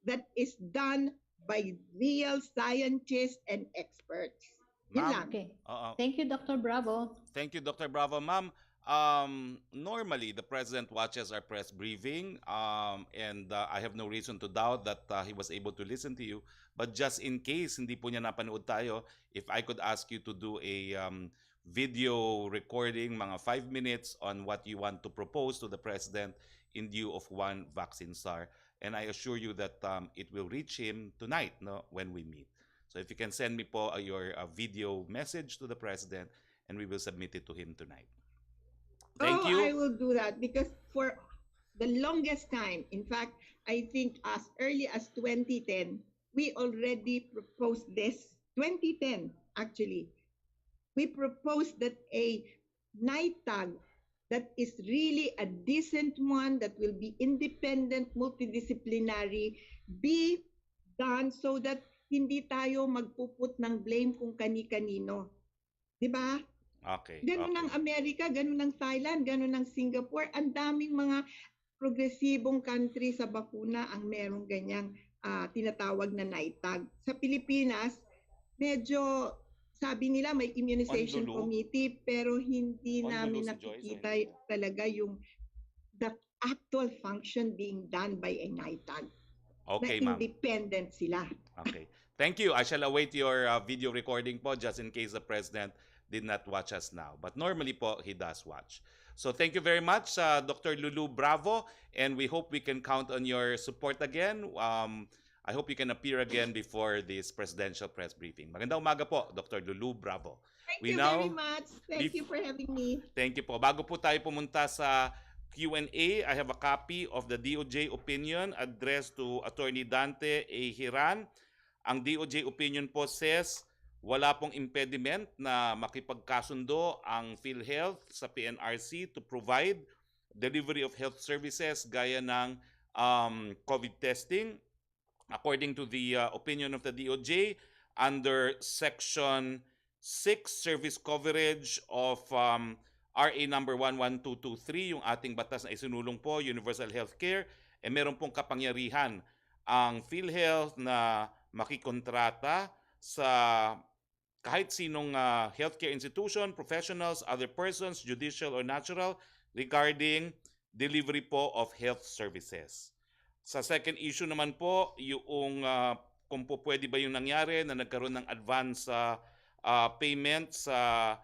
that is done by real scientists and experts. Yun lang. Okay. Thank you, Dr. Bravo. Thank you, Dr. Bravo. Ma'am, normally the President watches our press briefing, and I have no reason to doubt that he was able to listen to you. But just in case hindi po niya napanood tayo, if I could ask you to do a video recording, mga 5 minutes, on what you want to propose to the President in view of one vaccine SAR. And I assure you that it will reach him tonight, no, when we meet. So if you can send me po your video message to the President, and we will submit it to him tonight. Thank you. I will do that because for the longest time, in fact, I think as early as 2010, we already proposed this. 2010, actually. We proposed that a NITAG that is really a decent one, that will be independent, multidisciplinary, be done so that hindi tayo magpuput ng blame kung kani-kanino. Diba? Okay. Ganun ng Amerika, ganun ng Thailand, ganun ng Singapore. Ang daming mga progresibong country sa bakuna ang merong ganyang tinatawag na NITAG. Sa Pilipinas, medyo sabi nila may immunization committee pero hindi namin nakikita talaga yung the actual function being done by a NITAG. Okay, na independent sila. Okay. Thank you. I shall await your video recording po just in case the President did not watch us now. But normally po, he does watch. So thank you very much, Dr. Lulu Bravo, and we hope we can count on your support again. I hope you can appear again before this presidential press briefing. Magandang umaga po, Dr. Lulu Bravo. Thank you very much. Thank you for having me. Thank you po. Bago po tayo pumunta sa Q&A, I have a copy of the DOJ opinion addressed to Attorney Dante A. Hiran. Ang DOJ opinion po says, wala pong impediment na makipagkasundo ang PhilHealth sa PNRC to provide delivery of health services gaya ng COVID testing. According to the opinion of the DOJ, under Section 6, Service Coverage of RA number 11223, yung ating batas na isinulong po, Universal Healthcare, meron pong kapangyarihan ang PhilHealth na makikontrata sa kahit sinong healthcare institution, professionals, other persons, judicial or natural, regarding delivery po of health services. Sa second issue naman po, yung kung po pwede ba yung nangyari na nagkaroon ng advance payment sa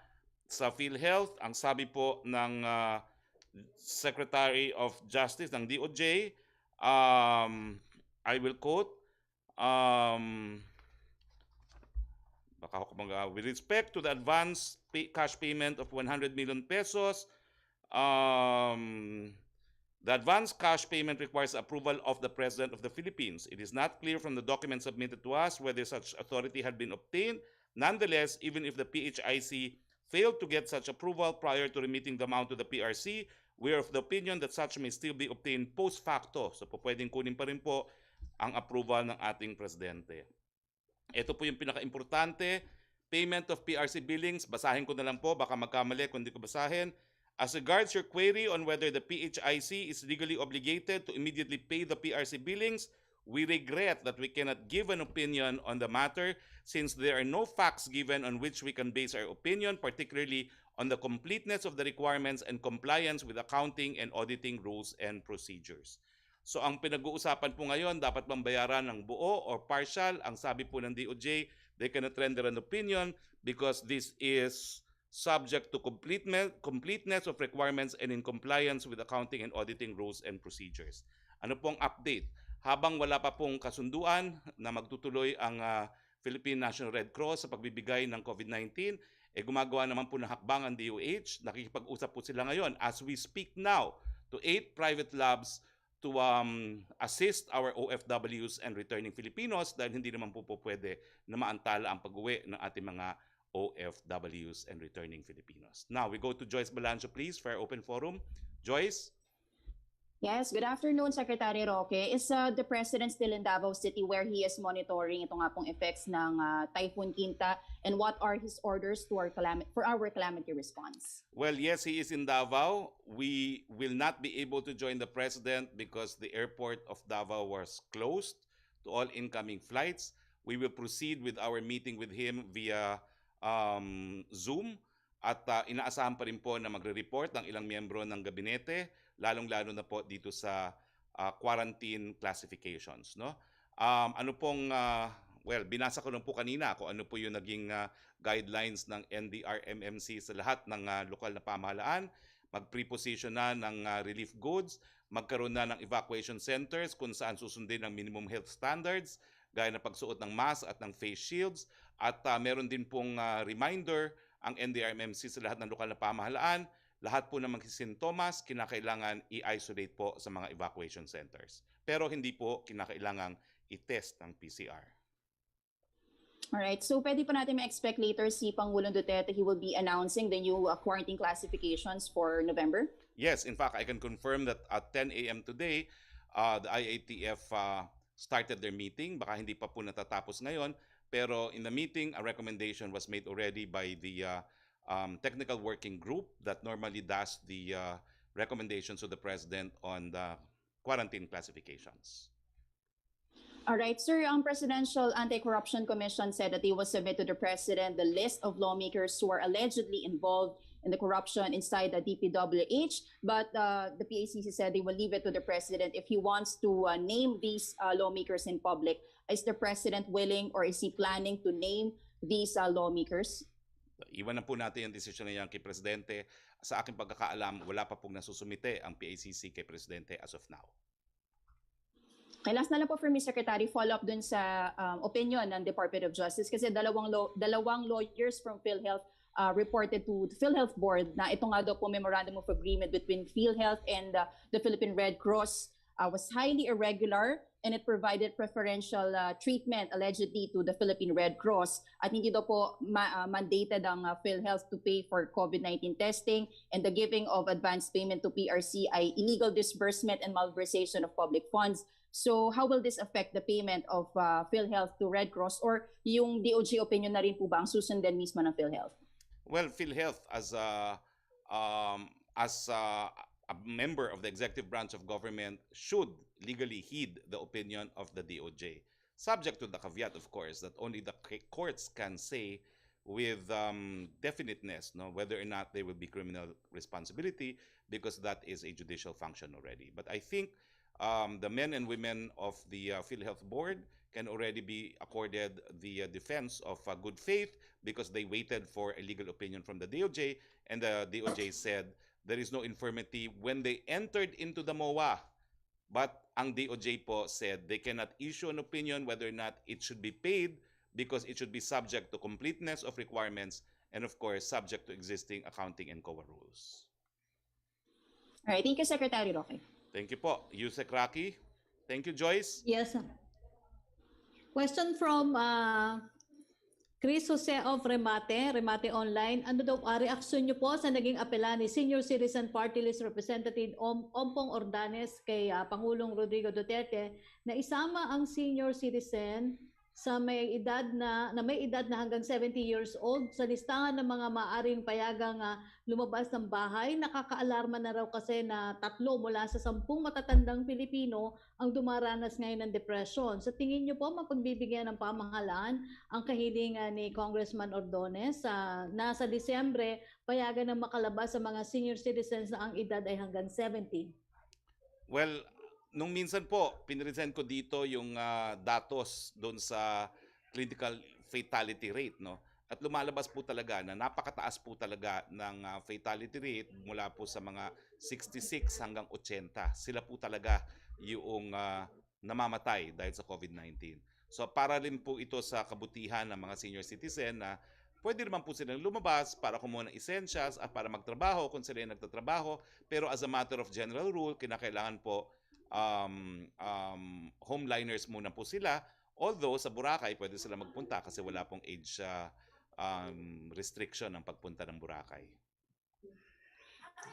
PhilHealth. Ang sabi po ng Secretary of Justice ng DOJ, I will quote, with respect to the advance cash payment of 100 million pesos, the advance cash payment requires approval of the President of the Philippines. It is not clear from the documents submitted to us whether such authority had been obtained. Nonetheless, even if the PHIC failed to get such approval prior to remitting the amount to the PRC, we are of the opinion that such may still be obtained post facto. So pwedeng kunin pa rin po ang approval ng ating Presidente. Ito po yung pinaka-importante. Payment of PRC billings. Basahin ko na lang po. Baka magkamali kung hindi ko basahin. As regards your query on whether the PHIC is legally obligated to immediately pay the PRC billings, We regret that we cannot give an opinion on the matter since there are no facts given on which we can base our opinion, particularly on the completeness of the requirements and compliance with accounting and auditing rules and procedures. So ang pinag-uusapan po ngayon, dapat bang bayaran ng buo or partial? Ang sabi po ng DOJ, they cannot render an opinion because this is subject to completeness of requirements and in compliance with accounting and auditing rules and procedures. Ano pong update? Habang wala pa pong kasunduan na magtutuloy ang Philippine National Red Cross sa pagbibigay ng COVID-19, gumagawa naman po ng hakbang ang DOH. Nakikipag-usap po sila ngayon as we speak now to 8 private labs to assist our OFWs and returning Filipinos dahil hindi naman po pwede na maantala ang pag-uwi ng ating mga OFWs and returning Filipinos. Now, we go to Joyce Balancho, please, for our open forum. Joyce? Yes, good afternoon, Secretary Roque. Is the President still in Davao City where he is monitoring ito nga pong effects ng Typhoon Quinta, and what are his orders to our calamity response? Well, yes, he is in Davao. We will not be able to join the President because the airport of Davao was closed to all incoming flights. We will proceed with our meeting with him via Zoom at inaasahan pa rin po na magre-report ang ilang miyembro ng gabinete, lalong-lalo na po dito sa quarantine classifications, no? Well, binasa ko lang po kanina kung ano po yung naging guidelines ng NDRMMC sa lahat ng lokal na pamahalaan. Mag-preposition na ng relief goods, magkaroon na ng evacuation centers kung saan susundin ang minimum health standards, gaya na pagsuot ng mask at ng face shields. At meron din pong reminder ang NDRMMC sa lahat ng lokal na pamahalaan. Lahat po ng mga sintomas, kinakailangan i-isolate po sa mga evacuation centers. Pero hindi po kinakailangang i-test ng PCR. Alright, so pwede pa natin ma-expect later si Pangulong Duterte, he will be announcing the new quarantine classifications for November? Yes, in fact, I can confirm that at 10 a.m. today, the IATF started their meeting. Baka hindi pa po natatapos ngayon. Pero in the meeting, a recommendation was made already by the technical working group that normally does the recommendations to the President on the quarantine classifications. All right, sir, ang Presidential Anti-Corruption Commission said that they will submit to the President the list of lawmakers who are allegedly involved in the corruption inside the DPWH, but the PACC said they will leave it to the President if he wants to name these lawmakers in public. Is the President willing or is he planning to name these lawmakers? Iwan na po natin yung desisyon na yan kay Presidente. Sa aking pagkakaalam, wala pa pong nasusumite ang PACC kay Presidente as of now. Okay, last na lang po for me, Secretary, follow up dun sa opinion ng Department of Justice kasi dalawang lawyers from PhilHealth reported to the PhilHealth Board na ito nga daw po memorandum of agreement between PhilHealth and the Philippine Red Cross was highly irregular and it provided preferential treatment allegedly to the Philippine Red Cross at hindi daw po mandated ang PhilHealth to pay for COVID-19 testing, and the giving of advance payment to PRC ay illegal disbursement and malversation of public funds. So how will this affect the payment of PhilHealth to Red Cross, or yung DOJ opinion na rin po ba ang susundan mismo ng PhilHealth? Well, PhilHealth as a member of the executive branch of government should legally heed the opinion of the DOJ, subject to the caveat, of course, that only the courts can say with definiteness whether or not there will be criminal responsibility, because that is a judicial function already. But I think the men and women of the PhilHealth Board can already be accorded the defense of good faith because they waited for a legal opinion from the DOJ, and the DOJ said there is no infirmity when they entered into the MOA. But ang DOJ po said they cannot issue an opinion whether or not it should be paid because it should be subject to completeness of requirements and, of course, subject to existing accounting and COA rules. All right, thank you, Secretary Roque. Thank you po. Yusek Roque. Thank you, Joyce. Yes. Question from Chris Jose of Remate Online. Ano daw reaksyon niyo po sa naging apela ni Senior Citizen Party List Representative Ompong Ordanes kay Pangulong Rodrigo Duterte na isama ang senior citizen sa may edad na hanggang 70 years old sa listahan ng mga maaring payagang lumabas ng bahay. Nakakaalarma na raw kasi na 3 mula sa 10 matatandang Pilipino ang dumaranas ngayon ng depression. Sa tingin niyo po mapagbibigyan ng pamahalaan ang kahilingan ni Congressman Ordonez na sa Disyembre payagan na makalabas sa mga senior citizens na ang edad ay hanggang 70? Well, nung minsan po, pinresent ko dito yung datos doon sa clinical fatality rate, no? At lumalabas po talaga na napakataas po talaga ng fatality rate mula po sa mga 66 hanggang 80. Sila po talaga yung namamatay dahil sa COVID-19. So para rin po ito sa kabutihan ng mga senior citizen na pwede naman po silang lumabas para kumuha ng essentials at para magtrabaho kung sila yung nagtatrabaho. Pero as a matter of general rule, kinakailangan po homeliners muna po sila. Although sa Boracay, pwede sila magpunta kasi wala pong age restriction ng pagpunta ng Boracay.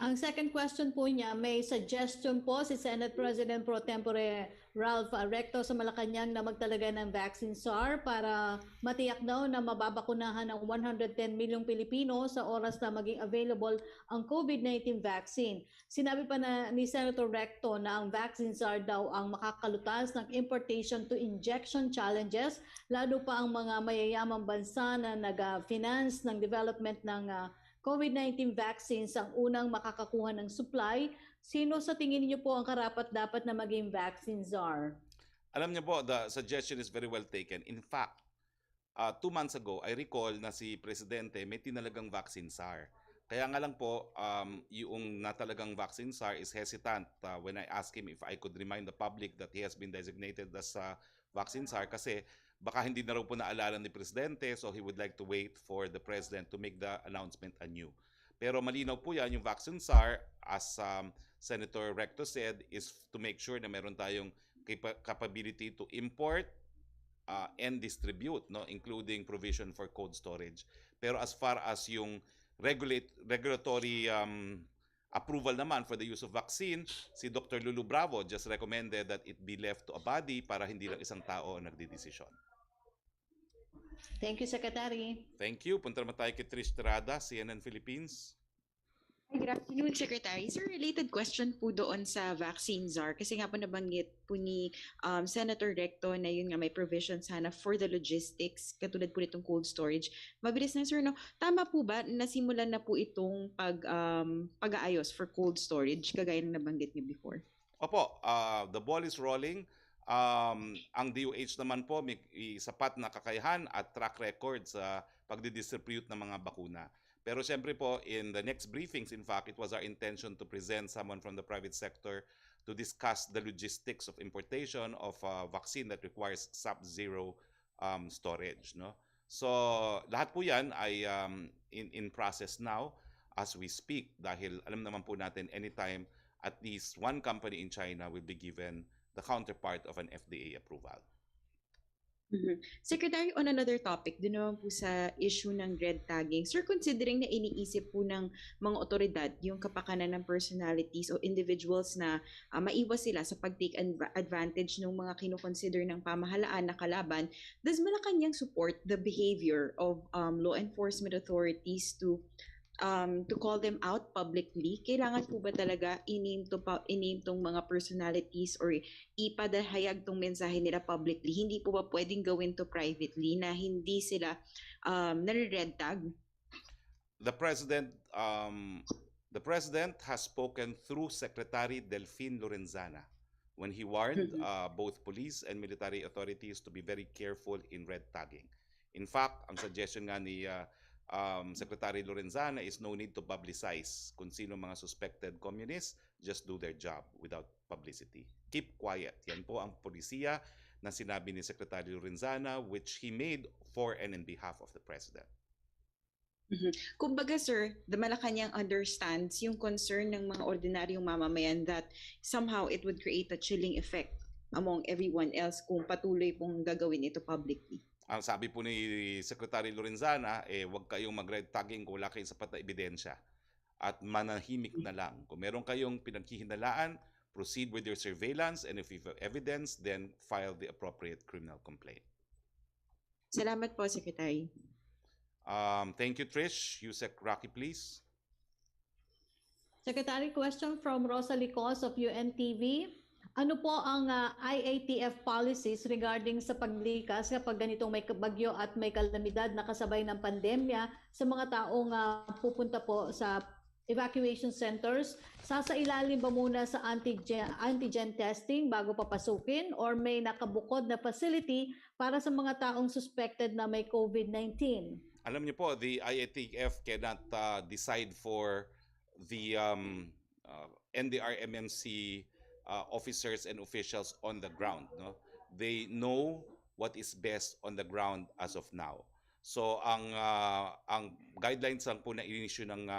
Ang second question po niya, may suggestion po si Senate President Pro Tempore Ralph Recto sa Malacanang na magtalaga ng vaccine SAR para matiyak daw na mababakunahan ng 110 milyong Pilipino sa oras na maging available ang COVID-19 vaccine. Sinabi pa na ni Senator Recto na ang vaccine SAR daw ang makakalutas ng importation to injection challenges, lalo pa ang mga mayayamang bansa na nag-finance ng development ng COVID-19 vaccines ang unang makakakuha ng supply. Sino sa tingin niyo po ang karapat-dapat na maging vaccine czar? Alam niyo po, the suggestion is very well taken. In fact, 2 months ago, I recall na si Presidente may tinalagang vaccine SAR. Kaya nga lang po, yung natalagang vaccine SAR is hesitant when I asked him if I could remind the public that he has been designated as vaccine SAR kasi baka hindi na raw po naalala ni Presidente, so he would like to wait for the President to make the announcement anew. Pero malinaw po yan, yung vaccine SAR, as Senator Recto said, is to make sure na meron tayong capability to import and distribute, no, including provision for cold storage. Pero as far as yung regulatory approval naman for the use of vaccine, si Dr. Lulu Bravo just recommended that it be left to a body para hindi lang isang tao ang nagdidesisyon. Thank you, Secretary. Thank you. Punta naman tayo kay Trish Terada, CNN Philippines. Hi, good afternoon, Secretary. Sir, related question po doon sa vaccine czar. Kasi nga po nabanggit po ni Senator Recto na yun nga may provision sana for the logistics, katulad po nitong cold storage. Mabilis na, sir, no? Tama po ba nasimulan na po itong pag-aayos for cold storage, kagaya ng nabanggit niyo before? Opo, the ball is rolling. Ang DOH naman po may sapat na kakayahan at track record sa pagdidistribute ng mga bakuna. Pero siyempre po, in the next briefings, in fact, it was our intention to present someone from the private sector to discuss the logistics of importation of vaccine that requires sub-zero storage. No? So lahat po yan ay in process now as we speak dahil alam naman po natin anytime at least one company in China will be given the counterpart of an FDA approval. Secretary, on another topic, din naman po sa issue ng red tagging. Sir, considering na iniisip po ng mga otoridad yung kapakanan ng personalities o individuals na maiwas sila sa pag-take advantage ng mga kinoconsider ng pamahalaan na kalaban, does Malacanang support the behavior of law enforcement authorities to call them out publicly? Kailangan po ba talaga i-name tong mga personalities or ipadahayag tong mensahe nila publicly? Hindi po ba pwedeng gawin to privately na hindi sila nare-red tag? The President has spoken through Secretary Delphine Lorenzana when he warned both police and military authorities to be very careful in red tagging. In fact, ang suggestion nga ni Secretary Lorenzana is no need to publicize kung sino mga suspected communists, just do their job without publicity. Keep quiet. Yan po ang polisiya na sinabi ni Secretary Lorenzana, which he made for and in behalf of the President. Kumbaga, sir, the Malacanang understands yung concern ng mga ordinaryong mamamayan that somehow it would create a chilling effect among everyone else kung patuloy pong gagawin ito publicly. Ang sabi po ni Secretary Lorenzana, huwag kayong mag-red tagging kung wala kayong sapat na ebidensya. At manahimik na lang. Kung meron kayong pinagkihinalaan, proceed with your surveillance, and if you have evidence, then file the appropriate criminal complaint. Salamat po, Secretary. Thank you, Trish. Yusek Roque, please. Secretary, question from Rosalie Cos of UNTV. Ano po ang IATF policies regarding sa paglikas kapag ganitong may bagyo at may kalamidad na kasabay ng pandemya sa mga taong pupunta po sa evacuation centers? Sasailalim ba muna sa antigen testing bago papasukin or may nakabukod na facility para sa mga taong suspected na may COVID-19? Alam niyo po, the IATF cannot decide for the NDRMMC officers and officials on the ground. No? They know what is best on the ground as of now. So ang guidelines lang po na in-issue ng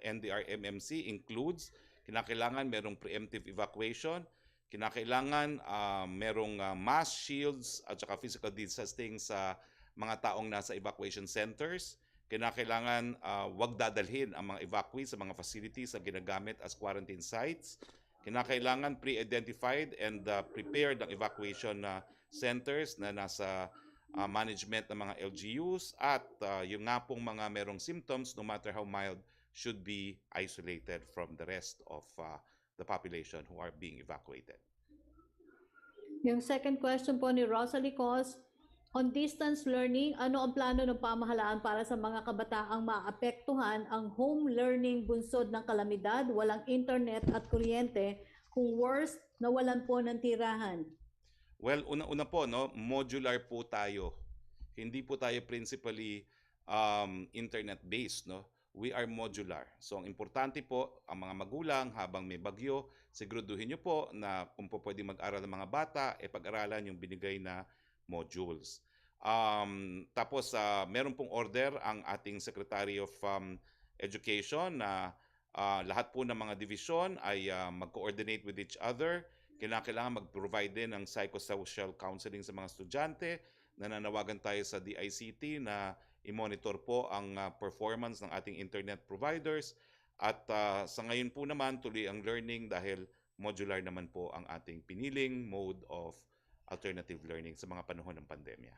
NDRMMC includes kinakailangan merong preemptive evacuation, kinakailangan merong mask, shields at saka physical distancing sa mga taong nasa evacuation centers. Kinakailangan wag dadalhin ang mga evacuees sa mga facilities na ginagamit as quarantine sites. Kinakailangan pre-identified and prepared ang evacuation centers na nasa management ng mga LGUs at yung nga pong mga merong symptoms, no matter how mild, should be isolated from the rest of the population who are being evacuated. Yung second question po ni Rosalie Cos, on distance learning, ano ang plano ng pamahalaan para sa mga kabataang maapektuhan ang home learning bunsod ng kalamidad, walang internet at kuryente, kung worst, nawalan po ng tirahan? Well, una po, no, modular po tayo. Hindi po tayo principally internet-based, no? We are modular. So ang importante po, ang mga magulang habang may bagyo, siguraduhin nyo po na kung po pwede mag-aral ng mga bata, pag-aralan yung binigay na modules. Tapos meron pong order ang ating Secretary of Education na lahat po ng mga division ay mag-coordinate with each other. Kailangan mag-provide din ng psychosocial counseling sa mga estudyante. Nananawagan tayo sa DICT na i-monitor po ang performance ng ating internet providers. At sa ngayon po naman, tuloy ang learning dahil modular naman po ang ating piniling mode of alternative learning sa mga panahon ng pandemya.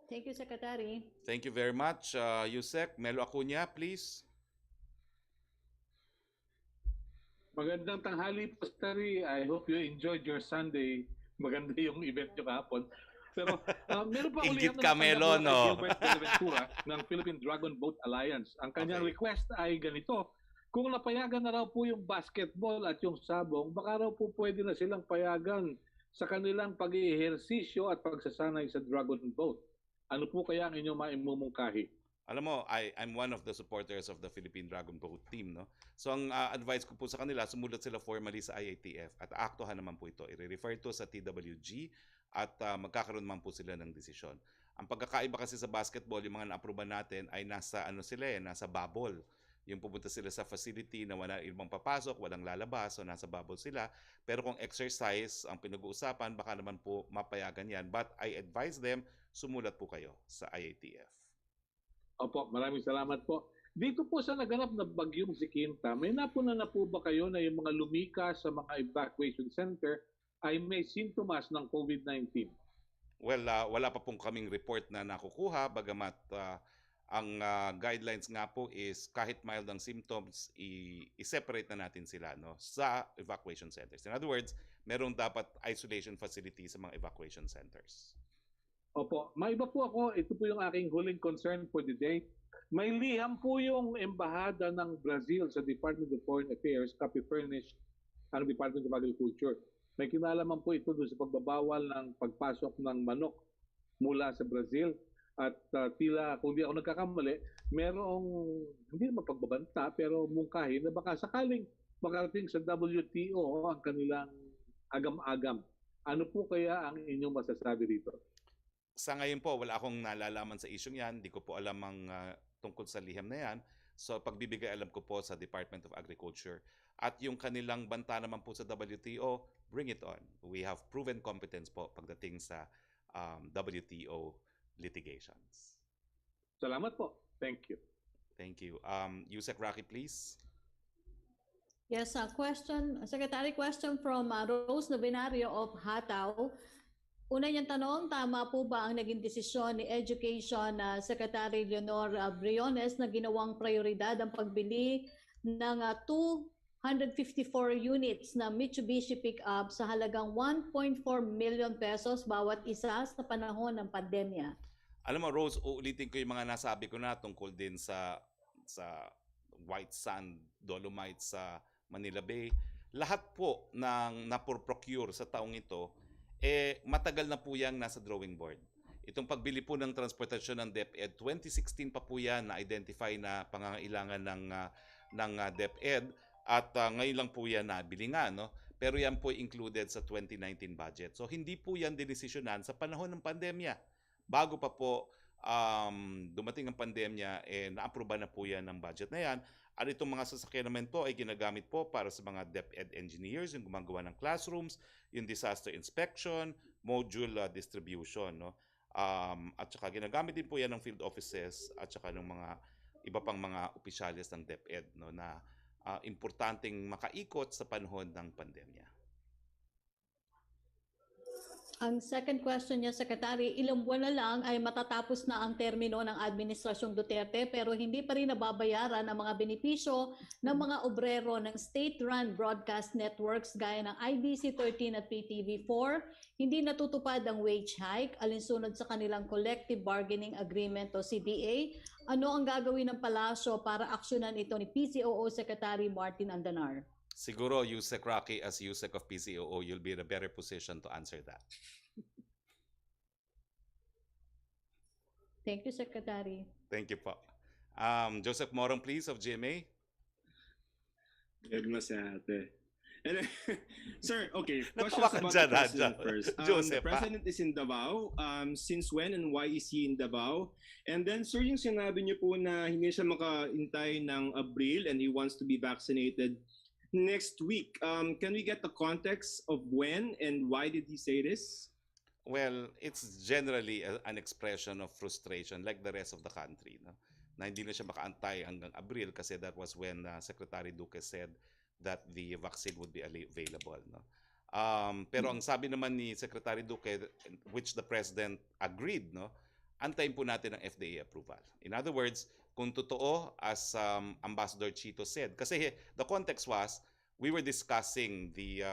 Thank you, Secretary. Thank you very much, Yusek. Melo Acuña, please. Magandang tanghali po, Secretary. I hope you enjoyed your Sunday. Maganda yung event nyo kahapon. Pero meron pa Ingit ulit ka, Melo, no? Gilbert Buenaventura ng Philippine Dragon Boat Alliance. Ang kanyang request ay ganito. Kung napayagan na raw po yung basketball at yung sabong, baka raw po pwede na silang payagan sa kanilang pag-iihersisyo at pagsasanay sa Dragon Boat. Ano po kaya ang inyong maimumungkahi? Alam mo, I'm one of the supporters of the Philippine Dragon Boat team, no? So ang advice ko po sa kanila, sumulat sila formally sa IATF at aaktuhan naman po ito. I-refer to sa TWG at magkakaroon naman po sila ng desisyon. Ang pagkakaiba kasi sa basketball, yung mga na-aproban natin ay nasa nasa bubble. Yung pupunta sila sa facility na wala ibang papasok, walang lalabas, so nasa bubble sila. Pero kung exercise ang pinag-uusapan, baka naman po mapayagan yan. But I advise them, sumulat po kayo sa IATF. Opo, maraming salamat po. Dito po sa naganap na bagyong si Quinta, may napuna na po ba kayo na yung mga lumika sa mga evacuation center ay may sintomas ng COVID-19? Well, wala pa pong kaming report na nakukuha, bagamat ang guidelines nga po is kahit mild ang symptoms, i-separate na natin sila, no, sa evacuation centers. In other words, merong dapat isolation facility sa mga evacuation centers. Opo, may iba po ako. Ito po yung aking huling concern for the day. May liham po yung embahada ng Brazil sa Department of Foreign Affairs, copy-furnished ang Department of Agriculture. May kinalaman po ito doon sa pagbabawal ng pagpasok ng manok mula sa Brazil. At tila, kung di ako nagkakamali, merong, hindi naman pagbabanta, pero mungkahi na baka sakaling makarating sa WTO ang kanilang agam-agam. Ano po kaya ang inyong masasabi dito? Sa ngayon po, wala akong nalalaman sa isyong yan. Hindi ko po alam ang tungkol sa liham na yan. So pagbibigay alam ko po sa Department of Agriculture. At yung kanilang banta naman po sa WTO, bring it on. We have proven competence po pagdating sa WTO litigations. Salamat po. Thank you. Thank you. Yusek Roque, please. Yes, question, Secretary, question from Rose Novenario of Hataw. Una niyang tanong, tama po ba ang naging desisyon ni Education Secretary Leonor Briones na ginawang prioridad ang pagbili ng 254 units na Mitsubishi pickup sa halagang 1.4 million pesos bawat isa sa panahon ng pandemya? Alam mo, Rose, uulitin ko yung mga nasabi ko na tungkol din sa white sand, dolomite sa Manila Bay. Lahat po ng napro-procure sa taong ito, matagal na po yang nasa drawing board. Itong pagbili po ng transportasyon ng DepEd, 2016 pa po yan na-identify na pangangailangan ng DepEd at ngayon lang po yan nabili nga, no? Pero yan po included sa 2019 budget. So hindi po yan dinesisyonan sa panahon ng pandemya. Bago pa po dumating ang pandemya, na-aproba na po yan ng budget na yan. At itong mga sasakyan naman po ay ginagamit po para sa mga DepEd engineers, yung gumagawa ng classrooms, yung disaster inspection, module distribution, no? At saka ginagamit din po yan ng field offices at saka ng mga iba pang mga opisyalis ng DepEd, no, na importanteng makaikot sa panahon ng pandemya. Ang second question niya, Secretary, ilang buwan na lang ay matatapos na ang termino ng Administrasyong Duterte pero hindi pa rin nababayaran ang mga benepisyo ng mga obrero ng state-run broadcast networks gaya ng IBC 13 at PTV4. Hindi natutupad ang wage hike alinsunod sa kanilang Collective Bargaining Agreement o CBA. Ano ang gagawin ng palasyo para aksyonan ito ni PCOO Secretary Martin Andanar? Siguro, Yusek Roque, as Yusek of PCOO, you'll be in a better position to answer that. Thank you, Secretary. Thank you po. Joseph Morong, please, of GMA. Anyway, sir, okay. Natawa Questions ka about dyan, the president first. Joseph, the president is in Davao. Since when and why is he in Davao? And then, sir, yung sinabi niyo po na hindi siya makaintay ng Abril and he wants to be vaccinated next week. Can we get the context of when and why did he say this? Well, it's generally an expression of frustration like the rest of the country, no? Na hindi na siya makaantay hanggang Abril kasi that was when Secretary Duque said that the vaccine would be available, no? Pero ang sabi naman ni Secretary Duque, which the President agreed, no? Antayin po natin ang FDA approval. In other words, kung totoo, as Ambassador Chito said, kasi the context was, we were discussing the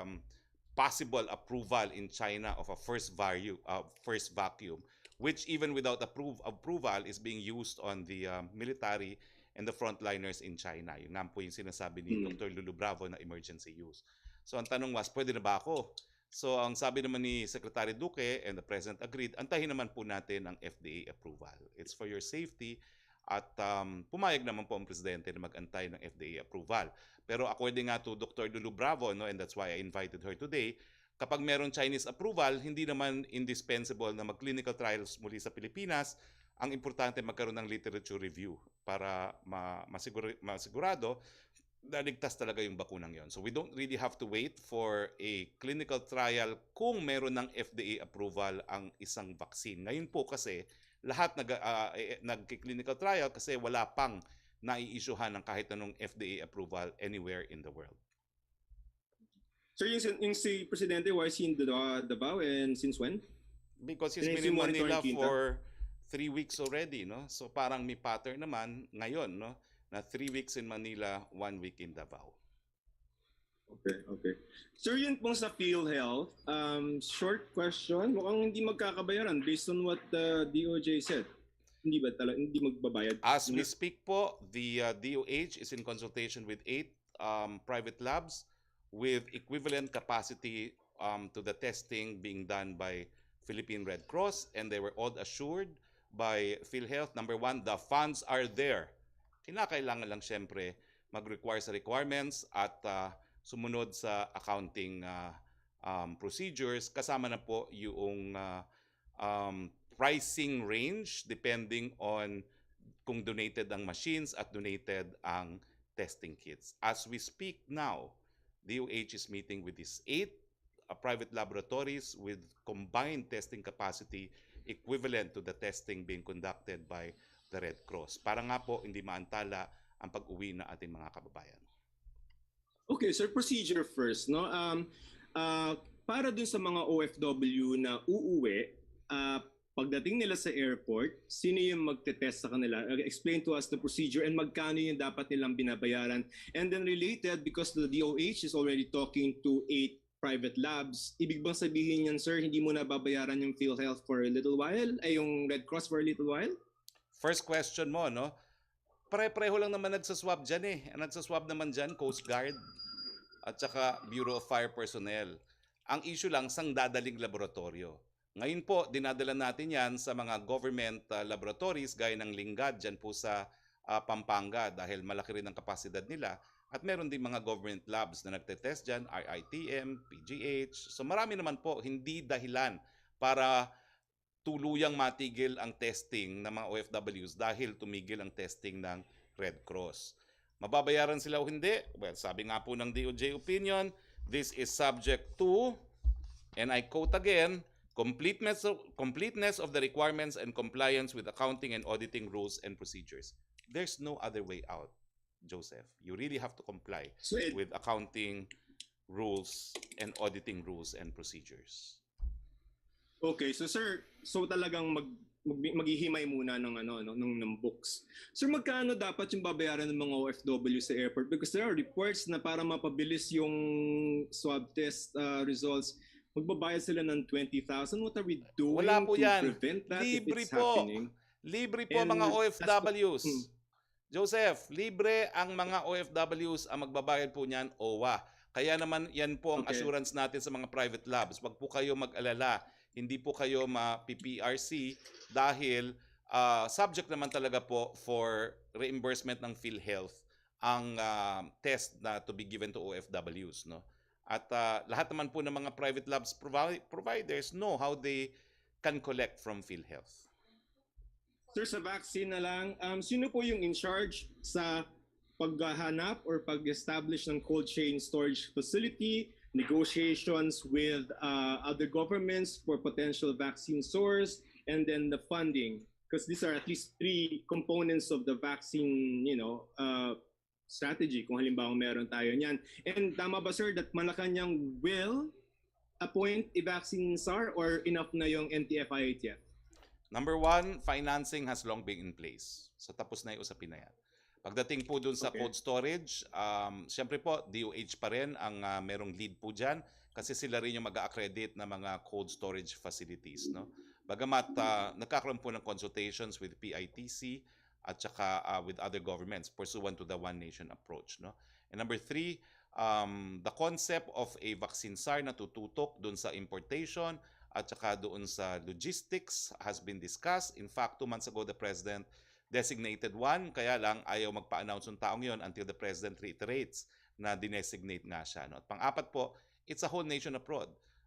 possible approval in China of a first vacuum, which even without approval is being used on the military and the frontliners in China. Yun nga po yung sinasabi ni Dr. Lulu Bravo na emergency use. So ang tanong was, pwede na ba ako? So ang sabi naman ni Secretary Duque and the President agreed, antahin naman po natin ang FDA approval. It's for your safety. At pumayag naman po ang Presidente na mag-antay ng FDA approval. Pero according nga to Dr. Lulu Bravo, no, and that's why I invited her today, kapag meron Chinese approval, hindi naman indispensable na mag-clinical trials muli sa Pilipinas. Ang importante magkaroon ng literature review para masigurado na ligtas talaga yung bakunang yon. So we don't really have to wait for a clinical trial kung meron ng FDA approval ang isang vaccine. Ngayon po kasi, lahat nag-clinical trial kasi wala pang nai-issuehan ng kahit anong FDA approval anywhere in the world. Sir, yung si Presidente, why is he in Davao and since when? Because he's been in Manila for 3 weeks already, no? So parang may pattern naman ngayon, no? Na 3 weeks in Manila, 1 week in Davao. Okay. Sir, yun pong sa PhilHealth, short question, mukhang hindi magkakabayaran based on what the DOJ said. Hindi magbabayad? As we speak po, the DOH is in consultation with 8 private labs with equivalent capacity to the testing being done by Philippine Red Cross, and they were all assured by PhilHealth, number one, the funds are there. Kinakailangan lang siyempre mag-require sa requirements at sumunod sa accounting procedures, kasama na po yung pricing range depending on kung donated ang machines at donated ang testing kits. As we speak now, DOH is meeting with these 8 private laboratories with combined testing capacity equivalent to the testing being conducted by the Red Cross. Para nga po hindi maantala ang pag-uwi na ating mga kababayan. Okay, sir, procedure first, no? para dun sa mga OFW na uuwi, pagdating nila sa airport, sino yung magte-test sa kanila? Explain to us the procedure and magkano yung dapat nilang binabayaran. And then related, because the DOH is already talking to 8 private labs, ibig bang sabihin yan, sir, hindi mo na babayaran yung PhilHealth for a little while? Ay, yung Red Cross for a little while? First question mo, no? Pare-pareho lang naman nagsaswab dyan eh. Ang nagsaswab naman dyan, Coast Guard at saka Bureau of Fire Personnel. Ang issue lang, sang dadaling laboratorio. Ngayon po, dinadala natin yan sa mga government laboratories gaya ng Lingad dyan po sa Pampanga dahil malaki rin ang kapasidad nila. At meron din mga government labs na nagtetest dyan, RITM, PGH. So marami naman po, hindi dahilan para tuluyang matigil ang testing ng mga OFWs dahil tumigil ang testing ng Red Cross. Mababayaran sila o hindi? Well, sabi nga po ng DOJ opinion, this is subject to, and I quote again, completeness of the requirements and compliance with accounting and auditing rules and procedures. There's no other way out, Joseph. You really have to comply with accounting rules and auditing rules and procedures. Okay, so sir, so talagang maghihimay muna ng books. Sir, magkano dapat yung babayaran ng mga OFW sa airport? Because there are reports na para mapabilis yung swab test results, magbabayad sila ng 20,000. What are we doing Wala po to yan. prevent that Libre if it's po. happening? Libre po And mga OFWs. Joseph, libre ang mga OFWs ang magbabayad po niyan, OWA. Kaya naman yan po ang assurance natin sa mga private labs. Wag po kayo mag-alala. Hindi po kayo ma-PPRC dahil subject naman talaga po for reimbursement ng PhilHealth ang test na to be given to OFWs, no? At lahat naman po ng mga private labs providers know how they can collect from PhilHealth. Sir, sa vaccine na lang, sino po yung in charge sa paghahanap or pag-establish ng cold chain storage facility, negotiations with other governments for potential vaccine source, and then the funding? Because these are at least 3 components of the vaccine, strategy, kung halimbawa meron tayo niyan. And tama ba, sir, that Malacanang will appoint a vaccine SAR or enough na yung NTF-IATF? Number 1, financing has long been in place. So tapos na yung usapin na yan. Pagdating po dun sa cold storage, siyempre po, DOH pa rin ang merong lead po dyan kasi sila rin yung mag-accredit na mga cold storage facilities. No? Bagamat nagkakaroon po ng consultations with PITC, at saka with other governments pursuant to the one nation approach, no? And number 3, the concept of a vaccine SAR na tututok doon sa importation at saka doon sa logistics has been discussed. In fact, 2 months ago the president designated one, kaya lang ayaw magpa-announce ng taong yon until the president reiterates na dinesignate nga siya, no? At pang-apat po, it's a whole nation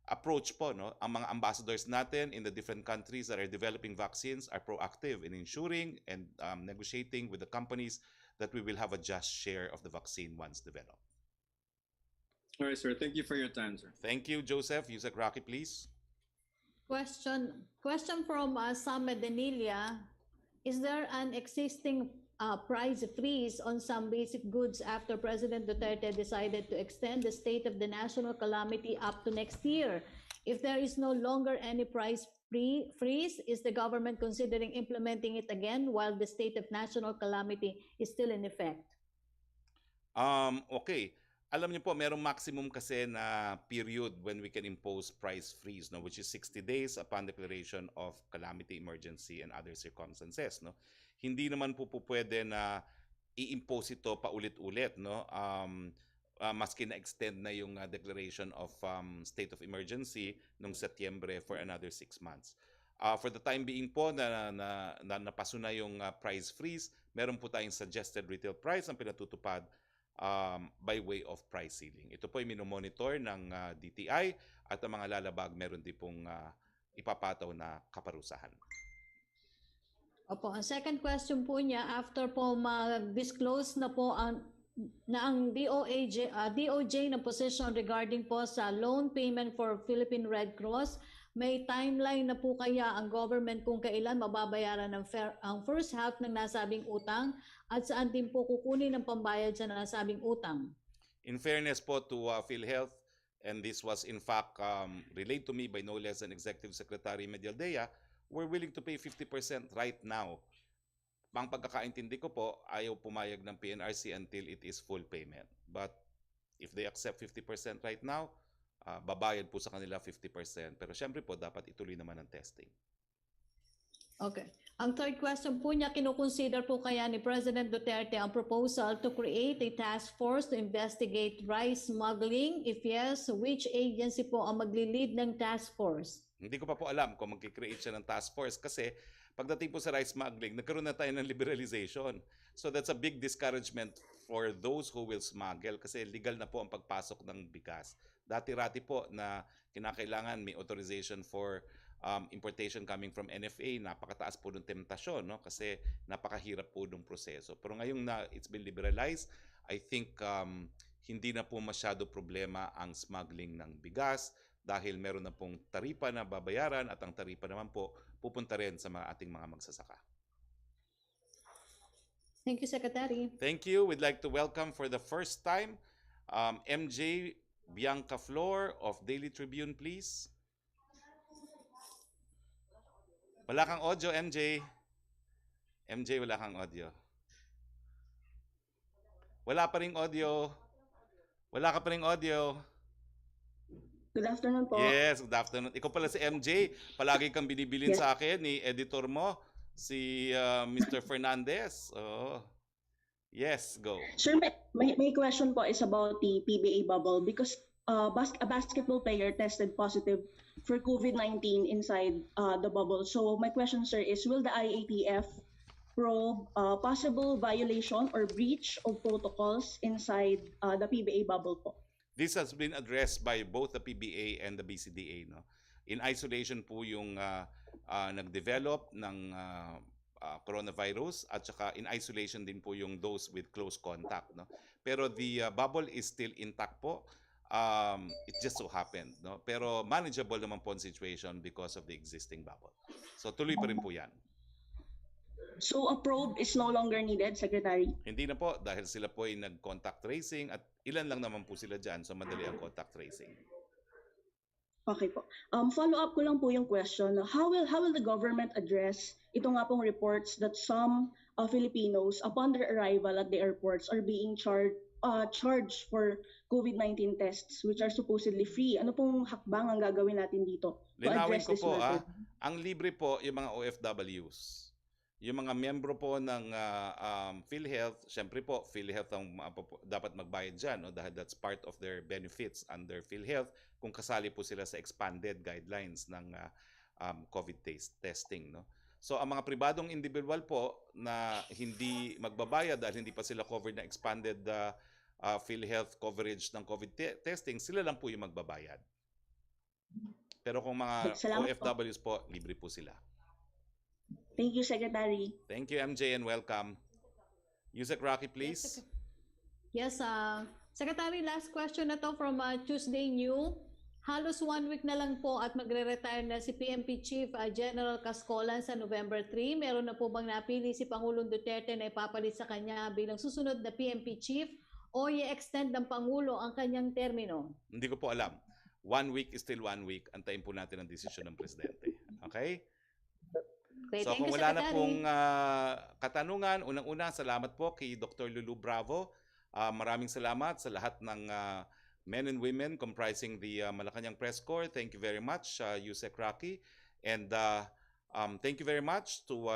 approach po, no? Ang mga ambassadors natin in the different countries that are developing vaccines are proactive in ensuring and negotiating with the companies that we will have a just share of the vaccine once developed. All right, sir. Thank you for your time, sir. Thank you, Joseph. Yusek Roque, please. Question from Sam Medenilia. Is there an existing price freeze on some basic goods after President Duterte decided to extend the state of the national calamity up to next year? If there is no longer any price freeze, is the government considering implementing it again while the state of national calamity is still in effect? Okay. Alam niyo po, merong maximum kasi na period when we can impose price freeze, no, which is 60 days upon declaration of calamity, emergency, and other circumstances, no. Hindi naman po pwede na i-impose ito paulit-ulit, no. Maski na-extend na yung declaration of state of emergency nung Setyembre for another 6 months. For the time being po na napaso na yung price freeze, meron po tayong suggested retail price ang pinatutupad by way of price ceiling. Ito po ay minomonitor ng DTI at ang mga lalabag meron din pong ipapataw na kaparusahan. Opo, ang second question po niya, after po mag-disclose na po ang DOJ na position regarding po sa loan payment for Philippine Red Cross, may timeline na po kaya ang government kung kailan mababayaran ang first half ng nasabing utang at saan din po kukunin ang pambayad sa nasabing utang? In fairness po to PhilHealth and this was in fact relayed to me by no less than Executive Secretary Medialdea, we're willing to pay 50% right now. Pang pagkakaintindi ko po, ayaw pumayag ng PNRC until it is full payment. But if they accept 50% right now, babayad po sa kanila 50%. Pero syempre po, dapat ituloy naman ang testing. Okay. Ang third question po niya, kinukonsider po kaya ni President Duterte ang proposal to create a task force to investigate rice smuggling? If yes, which agency po ang magli-lead ng task force? Hindi ko pa po alam kung mag-create siya ng task force kasi pagdating po sa rice smuggling, nagkaroon na tayo ng liberalization. So that's a big discouragement for those who will smuggle kasi legal na po ang pagpasok ng bigas. Dati-rati po na kinakailangan may authorization for importation coming from NFA, napakataas po ng temptasyon, no? Kasi napakahirap po ng proseso. Pero ngayong na it's been liberalized, I think hindi na po masyado problema ang smuggling ng bigas dahil meron na pong taripa na babayaran at ang taripa naman po pupunta rin sa mga ating mga magsasaka. Thank you, Secretary. Thank you. We'd like to welcome for the first time MJ Bianca Flor of Daily Tribune, please. Wala kang audio, MJ. MJ, wala kang audio. Wala pa ring audio. Wala ka pa ring audio. Good afternoon po. Yes, good afternoon. Ikaw pala si MJ. Palagi kang binibilin sa akin ni editor mo, si Mr. Fernandez. Oh. Yes, go. Sir, my question po is about the PBA bubble because a basketball player tested positive for COVID-19 inside the bubble. So my question, sir, is will the IATF probe possible violation or breach of protocols inside the PBA bubble po? This has been addressed by both the PBA and the BCDA. No? In isolation po yung nag-develop ng coronavirus at saka in isolation din po yung those with close contact. No? Pero the bubble is still intact po. It just so happened. No? Pero manageable naman po ang situation because of the existing bubble. So tuloy pa rin po yan. So a probe is no longer needed, Secretary? Hindi na po dahil sila po ay nag-contact tracing at ilan lang naman po sila dyan. So madali ang contact tracing. Okay po. Follow up ko lang po yung question. How will the government address ito nga pong reports that some Filipinos upon their arrival at the airports are being charged for COVID-19 tests which are supposedly free? Ano pong hakbang ang gagawin natin dito to Linawin address ko this po, matter? ang libre po yung mga OFWs. Yung mga membro po ng PhilHealth, syempre po, PhilHealth ang dapat magbayad dyan, no? Dahil that's part of their benefits under PhilHealth kung kasali po sila sa expanded guidelines ng COVID testing. No? So ang mga pribadong individual po na hindi magbabayad dahil hindi pa sila covered na expanded PhilHealth coverage ng COVID testing, sila lang po yung magbabayad. Pero kung mga OFWs po, libre po sila. Thank you, Secretary. Thank you, MJ, and welcome. Yusek Roque, please. Yes, Secretary, last question na to from Tuesday New. Halos 1 week na lang po at magre-retire na si PNP Chief General Cascolan sa November 3. Meron na po bang napili si Pangulong Duterte na ipapalit sa kanya bilang susunod na PNP Chief o i-extend ng Pangulo ang kanyang termino? Hindi ko po alam. 1 week is still 1 week. Antayin po natin ang desisyon ng Presidente. Okay? Okay, So kung wala na pong katanungan, unang-una, salamat po kay Dr. Lulu Bravo. Maraming salamat sa lahat ng men and women comprising the Malacanang Press Corps. Thank you very much, Yusek Roque. And thank you very much to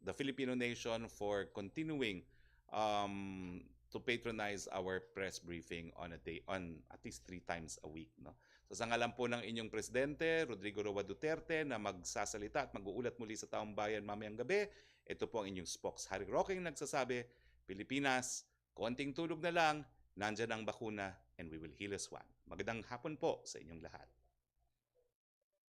the Filipino nation for continuing to patronize our press briefing on at least 3 times a week. No? So sa ngalan po ng inyong Presidente, Rodrigo Roa Duterte, na magsasalita at mag-uulat muli sa taong bayan mamayang gabi, ito po ang inyong spokes. Harry Roque nagsasabi, Pilipinas, konting tulog na lang, nandyan ang bakuna, and we will heal as one. Magandang hapon po sa inyong lahat.